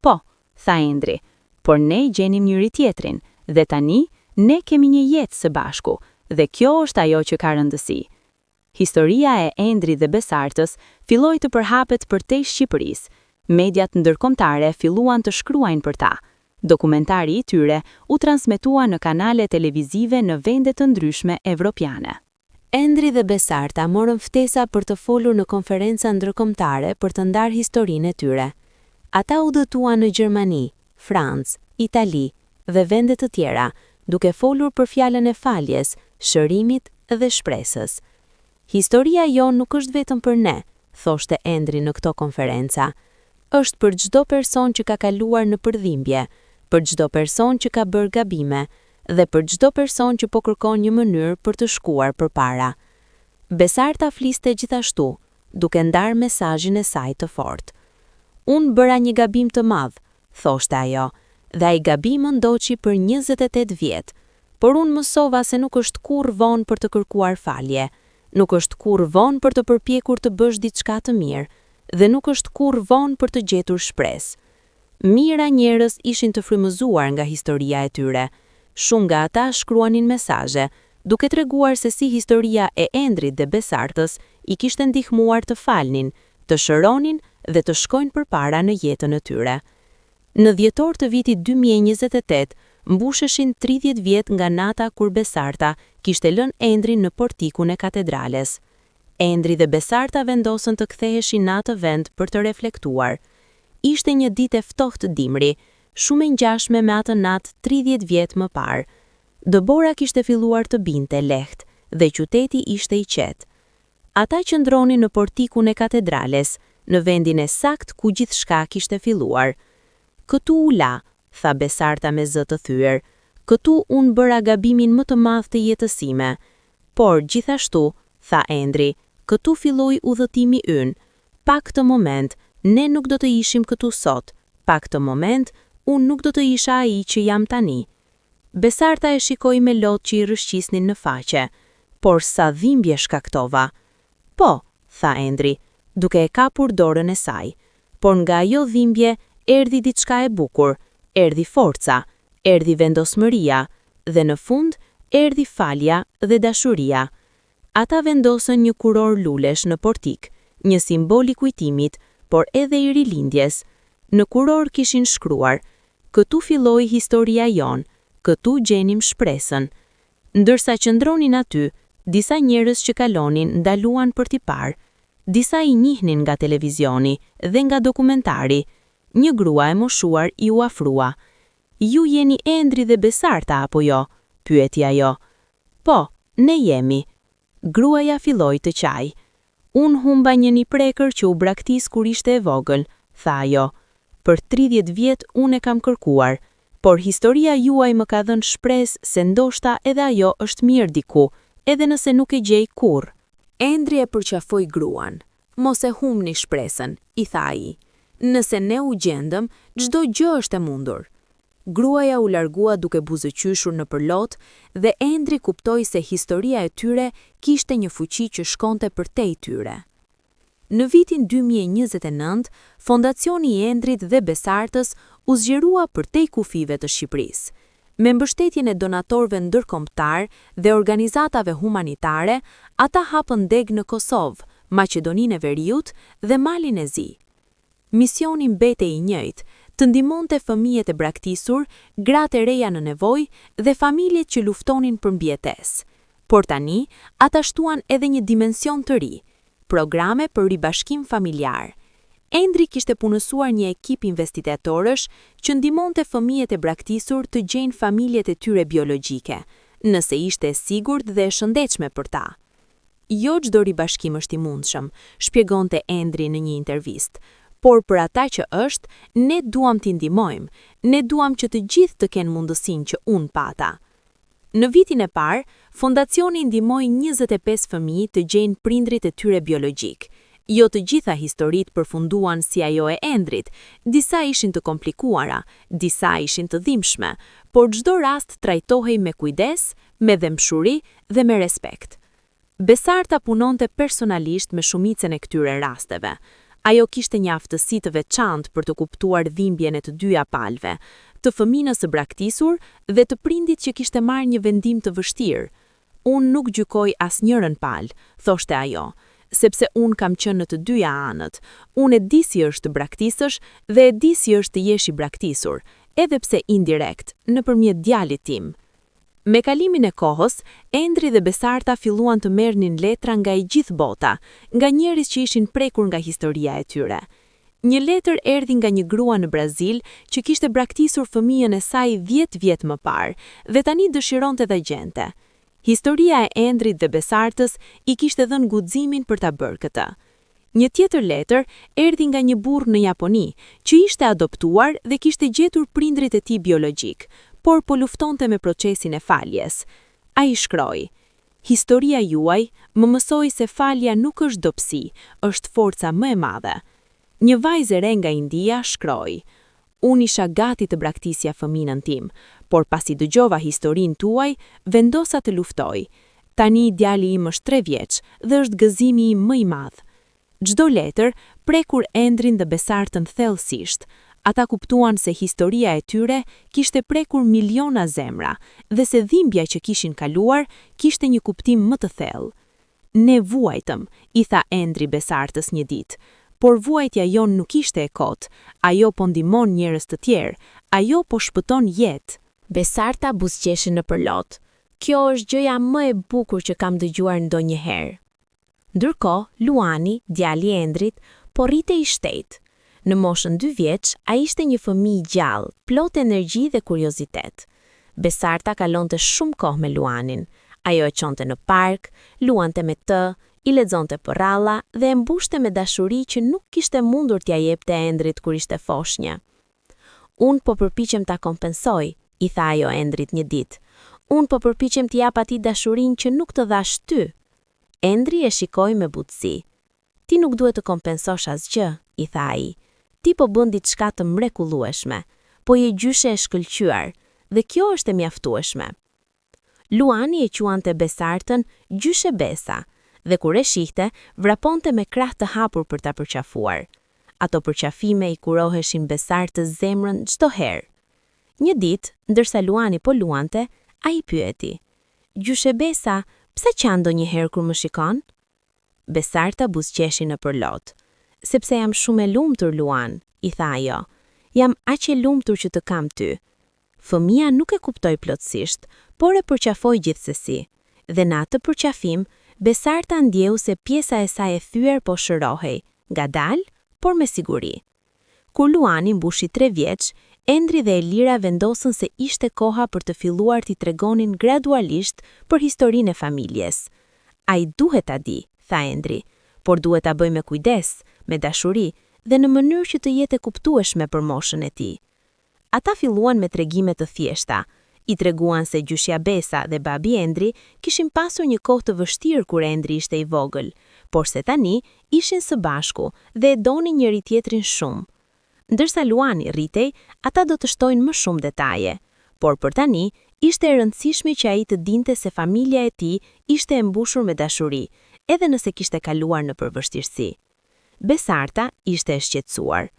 Po, tha Endri, por ne gjenim njëri tjetrin, dhe tani ne kemi një jetë së bashku, dhe kjo është ajo që ka rëndësi. Historia e Endrit dhe Besartës filloi të përhapet përtej Shqipërisë. Mediat ndërkombëtare filluan të shkruajnë për ta. Dokumentari i tyre u transmetua në kanale televizive në vende të ndryshme evropiane. Endri dhe Besarta morën ftesa për të folur në konferenca ndërkombëtare për të ndarë historinë e tyre. Ata u dëtuan në Gjermani, Francë, Itali dhe vende të tjera, duke folur për fjalën e faljes, shërimit dhe shpresës. Historia jonë nuk është vetëm për ne, thoshte Endri në këto konferenca. Është për çdo person që ka kaluar në përdhimbje, për çdo person që ka bërë gabime dhe për çdo person që po kërkon një mënyrë për të shkuar përpara. Besarta fliste gjithashtu, duke ndarë mesazhin e saj të fortë. Unë bëra një gabim të madh, thoshte ajo, dhe ai gabim më ndoqi për 28 vjet, por unë mësova se nuk është kurrë vonë për të kërkuar falje, nuk është kurrë vonë për të përpjekur të bësh diçka të mirë, dhe nuk është kurrë vonë për të gjetur shpresë. Mira njerëz ishin të frymëzuar nga historia e tyre. Shumë nga ata shkruanin mesazhe, duke treguar se si historia e Endrit dhe Besartës i kishte ndihmuar të falnin, të shëronin dhe të shkojnë përpara në jetën e tyre. Në dhjetor të vitit 2028, mbusheshin 30 vjet nga nata kur Besarta kishte lënë Endrin në portikun e katedrales. Endri dhe Besarta vendosën të ktheheshin në atë vend për të reflektuar. Ishte një ditë e ftohtë dimri, shumë e ngjashme me atë natë 30 vjet më parë. Dëbora kishte filluar të binte lehtë dhe qyteti ishte i qetë. Ata qëndronin në portikun e katedrales, në vendin e sakt ku gjithçka kishte filluar. Këtu u la, tha Besarta me zë të thyer. Këtu unë bëra gabimin më të madh të jetës sime. Por gjithashtu, tha Endri, këtu filloi udhëtimi ynë. Pak të moment, ne nuk do të ishim këtu sot. Pak të moment, unë nuk do të isha ai që jam tani. Besarta e shikoi me lot që i rrëshqisnin në faqe. Por sa dhimbje shkaktova. Po, tha Endri, duke e kapur dorën e saj. Por nga ajo dhimbje, erdhi diçka e bukur, erdhi forca, erdhi vendosmëria, dhe në fund, erdhi falja dhe dashuria. Ata vendosën një kuror lulesh në portik, një simbol i kujtimit, por edhe i rilindjes. Në kuror kishin shkruar, këtu filloi historia jon, këtu gjenim shpresën. Ndërsa qëndronin aty, disa njerëz që kalonin ndaluan për t'i parë. Disa i njihnin nga televizioni dhe nga dokumentari. Një grua e moshuar i u afrua. Ju jeni Endri dhe Besarta apo jo? Pyeti ajo. Po, ne jemi. Gruaja filloi të qaj. Unë humba një prekër që u braktis kur ishte e vogël, tha ajo. Për 30 vjet unë e kam kërkuar, por historia juaj më ka dhënë shpresë se ndoshta edhe ajo është mirë diku, edhe nëse nuk e gjej kurrë. Endri e përqafoi gruan. Mos e humni shpresën, i tha ai. Nëse ne u gjendëm, çdo gjë është e mundur. Gruaja u largua duke buzëqyshur në përlot dhe Endri kuptoi se historia e tyre kishte një fuqi që shkonte përtej tyre. Në vitin 2029, Fondacioni i Endrit dhe Besartës u zgjerua përtej kufive të Shqipërisë. Me mbështetjen e donatorëve ndërkombëtar dhe organizatave humanitare, ata hapën deg në Kosovë, Maqedoninë e Veriut dhe Malin e Zi. Misioni mbetej i njëjtë, të ndihmonte fëmijët e braktisur, gratë e reja në nevojë dhe familjet që luftonin për mbijetesë. Por tani, ata shtuan edhe një dimension të ri, programe për ribashkim familjar. Endri kishte punësuar një ekip investigatorësh që ndihmonte fëmijët e braktisur të gjejnë familjet e tyre biologjike, nëse ishte e sigurt dhe e shëndetshme për ta. Jo çdo ribashkim është i mundshëm, shpjegonte Endri në një intervistë. Por për ata që është, ne duam t'i ndihmojmë, ne duam që të gjithë të kenë mundësinë që unë pata. Në vitin e parë, fondacioni ndihmoi 25 fëmijë të gjejnë prindrit e tyre biologjik. Jo të gjitha historitë përfunduan si ajo e Endrit, disa ishin të komplikuara, disa ishin të dhimbshme, por çdo rast trajtohej me kujdes, me dëmshuri dhe me respekt. Besarta punonte personalisht me shumicën e këtyre rasteve. Ajo kishte një aftësi të veçantë për të kuptuar dhimbjen e të dyja palëve, të fëminës së braktisur dhe të prindit që kishte marrë një vendim të vështirë. Unë nuk gjykoj asnjërin palë, thoshte ajo, sepse unë kam qenë në të dyja anët. Unë e di si është të braktisësh dhe e di si është të jesh i braktisur, edhe pse indirekt, nëpërmjet djalit tim. Me kalimin e kohës, Endri dhe Besarta filluan të merrnin letra nga i gjithë bota, nga njerëz që ishin prekur nga historia e tyre. Një letër erdhi nga një grua në Brazil që kishte braktisur fëmijën e saj 10 vjet më parë dhe tani dëshironte ta gjente. Historia e Endrit dhe Besartës i kishte dhënë guximin për ta bërë këtë. Një tjetër letër erdhi nga një burr në Japoni që ishte adoptuar dhe kishte gjetur prindrit e tij biologjik, por po luftonte me procesin e faljes. Ai shkroi: Historia juaj më mësoi se falja nuk është dobësi, është forca më e madhe. Një vajzë e re nga India shkroi: Unë isha gati të braktisja fëminën tim, por pasi dëgjova historinë tuaj, vendosa të luftoj. Tani djali im është 3 vjeç dhe është gëzimi im më i madh. Çdo letër prekur Endrin dhe Besartën thellësisht. Ata kuptuan se historia e tyre kishte prekur miliona zemra dhe se dhimbja që kishin kaluar kishte një kuptim më të thellë. Ne vuajtëm, i tha Endri Besartës një ditë, por vuajtja jon nuk ishte e kotë, ajo po ndihmon njerëz të tjerë, ajo po shpëton jetë. Besarta buzëqeshi në përlot. Kjo është gjëja më e bukur që kam dëgjuar ndonjëherë. Ndërkohë, Luani, djali i Endrit, po rritej i shtetë. Në moshën 2 vjeç, ai ishte një fëmijë gjallë, plot energji dhe kuriozitet. Besarta kalonte shumë kohë me Luanin. Ajo e çonte në park, luante me të, i lexonte porralla dhe e mbushte me dashuri që nuk kishte mundur t'ia jepte Endrit kur ishte foshnjë. Unë po përpiqem ta kompensoj, i tha ajo Endrit një ditë. Unë po përpiqem t'i jap atij dashurinë që nuk të dhash ty. Endri e shikoi me butësi. Ti nuk duhet të kompensosh asgjë, i tha ai. Ti po bën diçka të mrekullueshme, po je gjyshe e shkëlqyer, dhe kjo është e mjaftueshme. Luani e quante Besartën gjyshe Besa, dhe kur e shihte, vraponte me krah të hapur për ta përqafuar. Ato përqafime i kuroheshin Besartës zemrën çdo herë. Një ditë, ndërsa Luani po luante, ai pyeti: Gjyshe Besa, pse qan ndonjëherë kur më shikon? Besarta buzëqeshi në përlot. Sepse jam shumë e lumtur, Luan, i tha ajo. Jam aq e lumtur që të kam ty. Fëmia nuk e kuptoi plotësisht, por e përqafoi gjithsesi. Dhe në atë përqafim, Besarta ndjeu se pjesa e saj e thyer po shërohej, ngadalë, por me siguri. Kur Luani mbushi 3 vjeç, Endri dhe Elira vendosën se ishte koha për të filluar t'i tregonin gradualisht për historinë e familjes. Ai duhet ta di, tha Endri, por duhet ta bëj me kujdes, me dashuri dhe në mënyrë që të jetë e kuptueshme për moshën e tij. Ata filluan me tregime të thjeshta. I treguan se gjyshja Besa dhe babi Endri kishin pasur një kohë të vështirë kur Endri ishte i vogël, por se tani ishin së bashku dhe e donin njëri tjetrin shumë. Ndërsa Luani rritej, ata do të shtojnë më shumë detaje, por për tani ishte e rëndësishme që ai të dinte se familja e tij ishte e mbushur me dashuri, edhe nëse kishte kaluar në vështirësi. Besarta ishte e shqetësuar.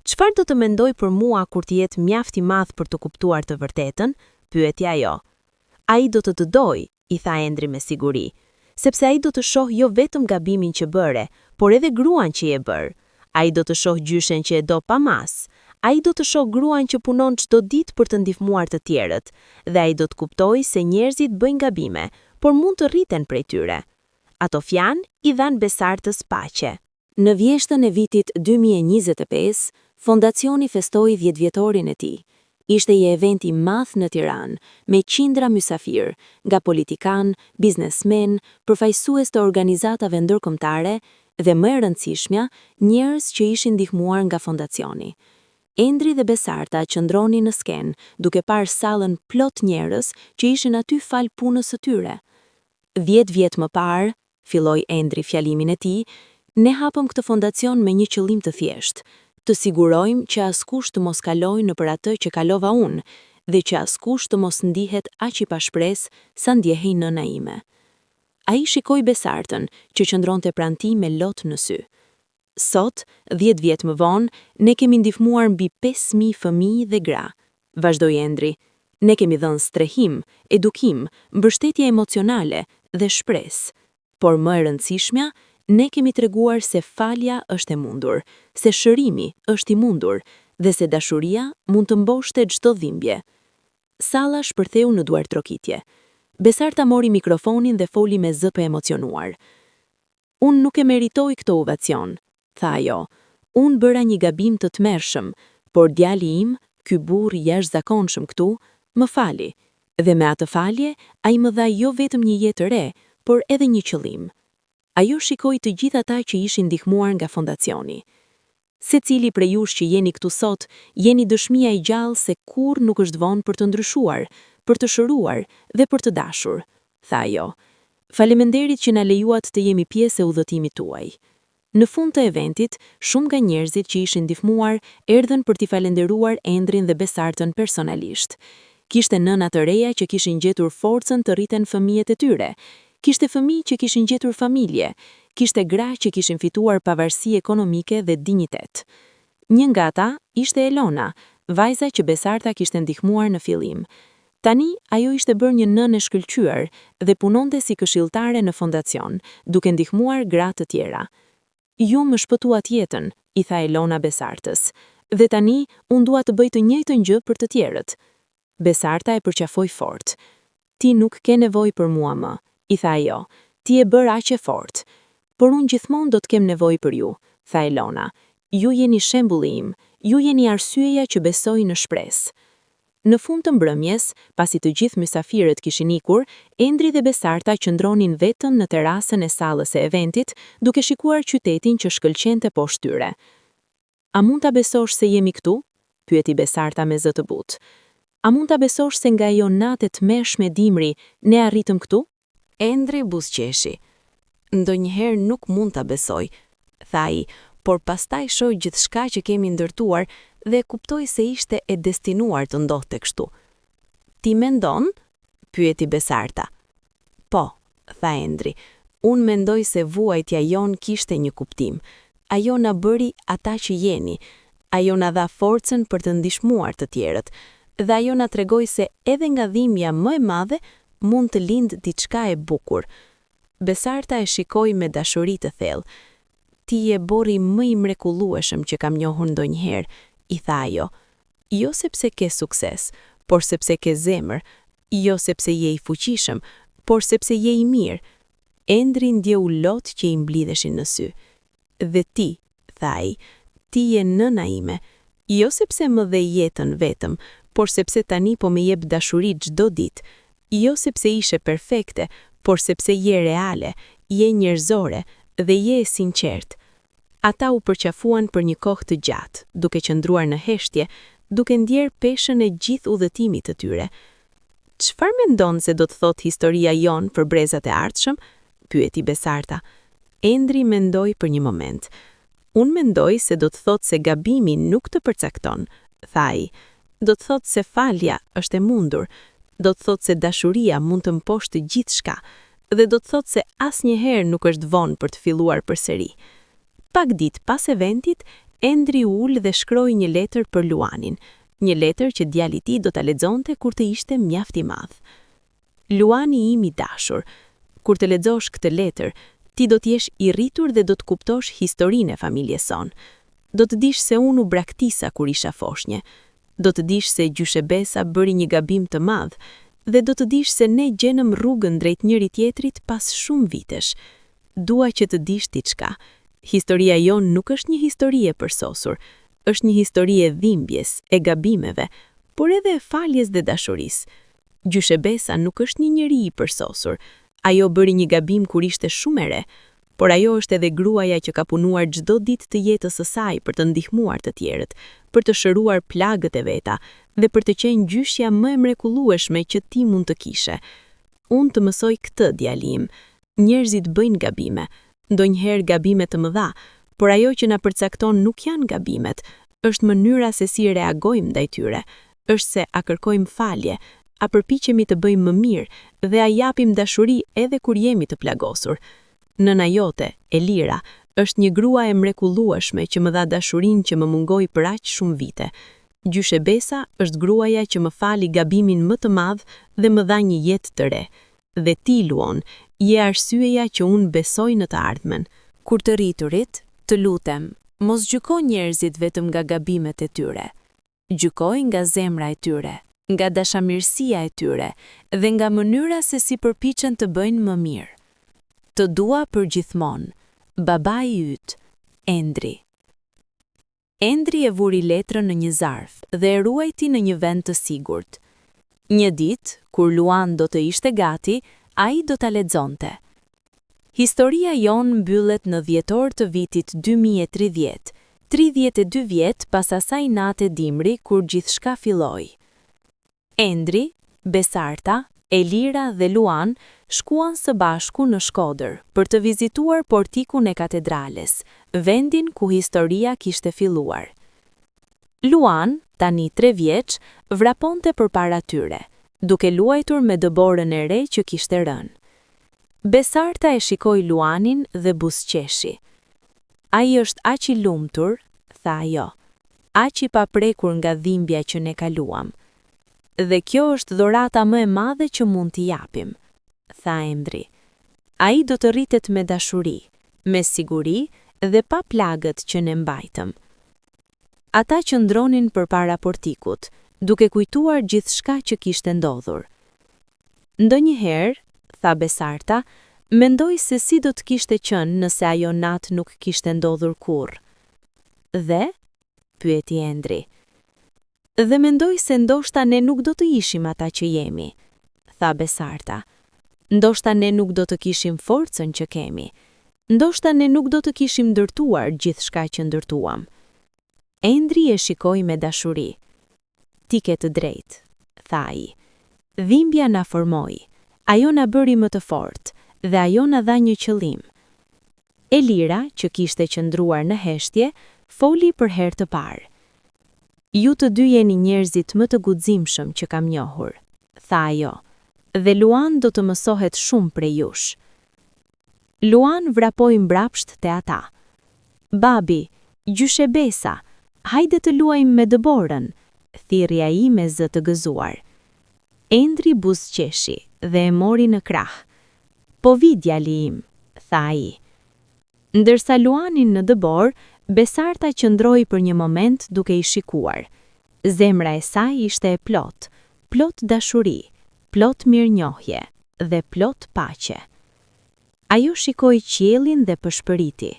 Çfarë do të mendoj për mua kur të jetë mjaft i madh për të kuptuar të vërtetën? Pyeti ajo. Ai do të doj, i tha Endri me siguri, sepse ai do të shohë jo vetëm gabimin që bëre, por edhe gruan që e bër. Ai do të shohë gjyshen që e do pa mas. Ai do të shohë gruan që punon çdo ditë për të ndihmuar të tjerët, dhe ai do të kuptojë se njerëzit bëjnë gabime, por mund të rriten prej tyre. Ato fjanë i dhan Besartës paqe. Në vjeshtën e vitit 2025, fondacioni festoi 10-vjetorin e tij. Ishte një event i madh në Tiranë, me qindra mysafir, nga politikan, biznesmen, përfaqësues të organizatave ndërkombëtare dhe më e rëndësishmja, njerëz që ishin ndihmuar nga fondacioni. Endri dhe Besarta qëndronin në skenë, duke parë sallën plot njerëz që ishin aty fal punës së tyre. 10 vjet më parë, filloi Endri fjalimin e tij, ne hapëm këtë fondacion me një qëllim të thjeshtë, të sigurojmë që askush të mos kalojë nëpër atë që kalova unë dhe që askush të mos ndihet aq i pashpresë sa ndjehej nëna ime. Ai shikoi Besartën që qëndronte pranë tij me lot në sy. Sot, 10 vjet më vonë, ne kemi ndihmuar mbi 5.000 fëmijë dhe gra. Vazhdoi Endri. Ne kemi dhënë strehim, edukim, mbështetje emocionale dhe shpresë. Por më e rëndësishmja, ne kemi treguar se falja është e mundur, se shërimi është i mundur dhe se dashuria mund të mboshte çdo dhimbje. Salla shpërtheu në duar trokitje. Besarta mori mikrofonin dhe foli me zë të emocionuar. Unë nuk e meritoj këtë ovacion, tha ajo. Unë bëra një gabim të tmerrshëm, por djali im, ky burr i jashtëzakonshëm këtu, më fali. Dhe me atë falje, ai më dha jo vetëm një jetë të re, por edhe një qëllim. Ajo shikoi të gjithë ata që ishin ndihmuar nga fondacioni. Secili prej jush që jeni këtu sot, jeni dëshmia e gjallë se kurrë nuk është vonë për të ndryshuar, për të shëruar dhe për të dashur, tha ajo. Faleminderit që na lejuat të jemi pjesë e udhëtimit tuaj. Në fund të eventit, shumë nga njerëzit që ishin ndihmuar erdhën për t'i falenderuar Endrin dhe Besartën personalisht. Kishte nëna të reja që kishin gjetur forcën të rriten fëmijët e tyre. Kishte fëmijë që kishin gjetur familje, kishte gra që kishin fituar pavarësi ekonomike dhe dinjitet. Një nga ata ishte Elona, vajza që Besarta kishte ndihmuar në fillim. Tani, ajo ishte bërë një nënë e shkëlqyer dhe punonte si këshilltare në fondacion, duke ndihmuar gra të tjera. Ju më shpëtuat jetën, i tha Elona Besartës, dhe tani unë dua të bëj të njëjtën gjë për të tjerët. Besarta e përqafoi fort. Ti nuk ke nevojë për mua më, i tha ajo, ti e bër aq e fortë. Por unë gjithmonë do të kem nevojë për ju, tha Elona. Ju jeni shembulli im, ju jeni arsyeja që besoj në shpresë. Në fund të mbrëmjes, pasi të gjithë mysafirët kishin ikur, Endri dhe Besarta qëndronin vetëm në terasën e sallës e eventit, duke shikuar qytetin që shkëlqente poshtë tyre. A mund ta besosh se jemi këtu? Pyeti Besarta me zë të butë. A mund ta besosh se nga ajo natë të mërshme dimri ne arritëm këtu? Endri buzëqeshi. Ndonjëherë nuk mund ta besoj, tha ai, por pastaj shoh gjithçka që kemi ndërtuar dhe kuptoj se ishte e destinuar të ndodhte kështu. Ti mendon? Pyeti Besarta. Po, tha Endri. Unë mendoj se vuajtja jon kishte një kuptim. Ajo na bëri ata që jeni. Ajo na dha forcën për të ndihmuar të tjerët. Dhe ajo na tregoi se edhe nga dhimbja më e madhe mund të lindë diçka e bukur. Besarta e shikoi me dashuri të thellë. Ti je borri më i mrekullueshëm që kam njohur ndonjëherë, i tha ajo. Jo sepse ke sukses, por sepse ke zemër, jo sepse je i fuqishëm, por sepse je i mirë. Endri ndjeu lot që i mblidheshin në sy. Dhe ti, tha ai, ti je nëna ime, jo sepse më dhe jetën vetëm, por sepse tani po më jep dashuri çdo ditë, jo sepse ishe perfekte, por sepse je reale, je njerëzore dhe je e sinqert. Ata u përqafuan për një kohë të gjatë, duke qëndruar në heshtje, duke ndjerë peshën e gjithë udhëtimit të tyre. Çfarë mendon se do të thotë historia jonë për brezat e ardhshëm? Pyeti Besarta. Endri mendoi për një moment. Unë mendoj se do të thotë se gabimi nuk të përcakton, tha ai. Do të thotë se falja është e mundur, do të thotë se dashuria mund të mposhtë gjithçka, dhe do të thotë se asnjëherë nuk është vonë për të filluar përsëri. Pak ditë pas eventit, Endri u ul dhe shkroi një letër për Luanin, një letër që djali i tij do ta lexonte kur të ishte mjaft i madh. Luani im i dashur, kur të lexosh këtë letër, ti do të jesh i rritur dhe do të kuptosh historinë e familjes sonë. Do të dish se unë u braktisa kur isha foshnjë. Do të dish se gjyshebesa bëri një gabim të madh dhe do të dish se ne gjenëm rrugën drejt njëri tjetrit pas shumë vitesh. Dua që të dish diçka. Historia jonë nuk është një histori e përsosur, është një histori e dhimbjes, e gabimeve, por edhe e faljes dhe dashurisë. Gjyshebesa nuk është një njeri i përsosur. Ajo bëri një gabim kur ishte shumë e re, por ajo është edhe gruaja që ka punuar çdo ditë të jetës së saj për të ndihmuar të tjerët, për të shëruar plagët e veta dhe për të qenë gjyshja më e mrekullueshme që ti mund të kishe. Unë të mësoj këtë, djalim. Njerëzit bëjnë gabime, ndonjëherë gabime të mëdha, por ajo që na përcakton nuk janë gabimet, është mënyra se si reagojmë ndaj tyre, është se a kërkojmë falje, a përpiqemi të bëjmë më mirë dhe a japim dashuri edhe kur jemi të plagosur. Nëna jote, Elira, është një grua e mrekullueshme që më dha dashurinë që më mungoi për aq shumë vite. Gjyshebesa është gruaja që më fali gabimin më të madh dhe më dha një jetë të re. Dhe ti, Luon, je arsyeja që unë besoj në të ardhmen. Kur të rriturit, të lutem, mos gjyko njerëzit vetëm nga gabimet e tyre. Gjykoj nga zemra e tyre, nga dashamirësia e tyre dhe nga mënyra se si përpiqen të bëjnë më mirë. Të dua për gjithmonë, babai yt, Endri. Endri e vuri letrën në një zarf dhe e ruajti në një vend të sigurt. Një ditë, kur Luan do të ishte gati, ai do ta lexonte. Historia jonë mbyllet në dhjetor të vitit 2030, 32 vjet pas asaj nate dimri kur gjithçka filloi. Endri, Besarta, Elira dhe Luan shkuan së bashku në Shkodër për të vizituar portikun e katedrales, vendin ku historia kishte filluar. Luan, tani 3 vjeç, vraponte përpara tyre, duke luajtur me dëborën e re që kishte rënë. Besarta e shikoi Luanin dhe buzëqeshi. Ai është aq i lumtur, tha ajo, aq i paprekur nga dhimbja që ne kaluam. Dhe kjo është dhurata më e madhe që mund t'i japim, tha Endri. Ai do të rritet me dashuri, me siguri dhe pa plagët që ne mbajtëm. Ata qëndronin përpara portikut, duke kujtuar gjithçka që kishte ndodhur. Ndonjëherë, tha Besarta, mendoj se si do të kishte qenë nëse ajo natë nuk kishte ndodhur kurrë. Dhe? Pyeti Endri. Dhe mendoj se ndoshta ne nuk do të ishim ata që jemi, tha Besarta. Ndoshta ne nuk do të kishim forcën që kemi. Ndoshta ne nuk do të kishim ndërtuar gjithçka që ndërtuam. Endri e shikoi me dashuri. Ti ke të drejtë, tha ai. Dhimbja na formoi. Ajo na bëri më të fortë dhe ajo na dha një qëllim. Elira, që kishte qëndruar në heshtje, foli për herë të parë. Ju të dy jeni njerëzit më të guximshëm që kam njohur, tha ajo, dhe Luan do të mësohet shumë prej jush. Luan vrapoi mbrapsht te ata. Babi, gjyshebesa, hajde të luajmë me dëborën, thirrja ai me zë të gëzuar. Endri buzëqeshi dhe e mori në krah. Po vi djali im, tha ai. Ndërsa luanin në dëbor, Besarta qëndroi për një moment duke i shikuar. Zemra e saj ishte e plot dashuri, plot mirënjohje dhe plot paqe. Ajo shikoi qiellin dhe pëshpëriti.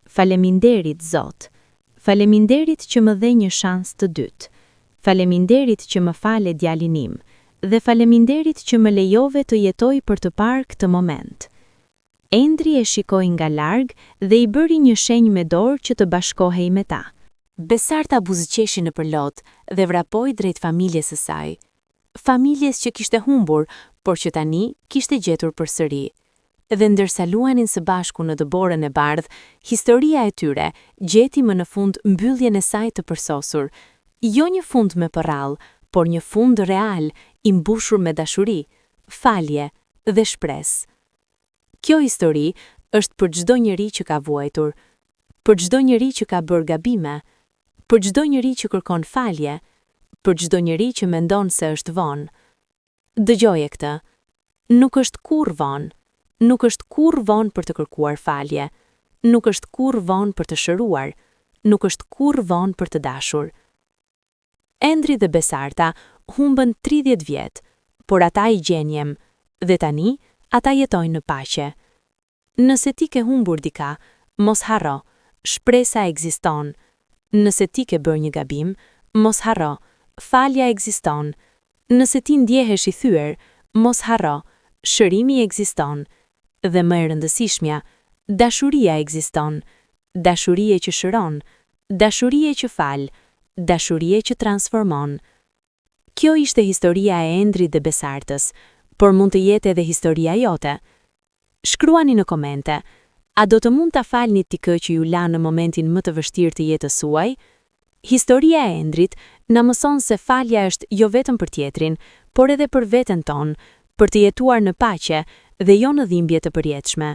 Faleminderit, Zot. Faleminderit që më dhe një shans të dytë. Faleminderit që më fale djalin im dhe faleminderit që më lejove të jetoj për të parë këtë moment. Endri e shikoi nga larg dhe i bëri një shenjë me dorë që të bashkohej me ta. Besarta buzëqeshi në përlot dhe vrapoi drejt familjes së saj. Familjes që kishte humbur, por që tani kishte gjetur përsëri. Dhe ndërsa luanin së bashku në dëborën e bardhë, historia e tyre gjeti më në fund mbylljen e saj të përsosur. Jo një fund me përrall, por një fund real, i mbushur me dashuri, falje dhe shpresë. Kjo histori është për çdo njeri që ka vuajtur, për çdo njeri që ka bërë gabime, për çdo njeri që kërkon falje, për çdo njeri që mendon se është vonë. Dëgjoje këtë. Nuk është kurrë vonë. Nuk është kurrë vonë për të kërkuar falje. Nuk është kurrë vonë për të shëruar. Nuk është kurrë vonë për të dashur. Endri dhe Besarta humbën 30 vjet, por ata i gjenjem, dhe tani ata jetojnë në paqe. Nëse ti ke humbur dika, mos harro, shpresa ekziston. Nëse ti ke bërë një gabim, mos harro, falja ekziston. Nëse ti ndjehesh i thyer, mos harro, shërimi ekziston. Dhe më e rëndësishmja, dashuria ekziston. Dashurie që shëron, dashurie që fal, dashurie që transformon. Kjo ishte historia e Endrit dhe Besartës, por mund të jetë edhe historia jote. Shkruani në komente, a do të mund ta falni tikë që ju la në momentin më të vështirë të jetës suaj? Historia e Endrit na mëson se falja është jo vetëm për tjetrin, por edhe për veten tonë, për të jetuar në paqe dhe jo në dhimbje të përjetshme.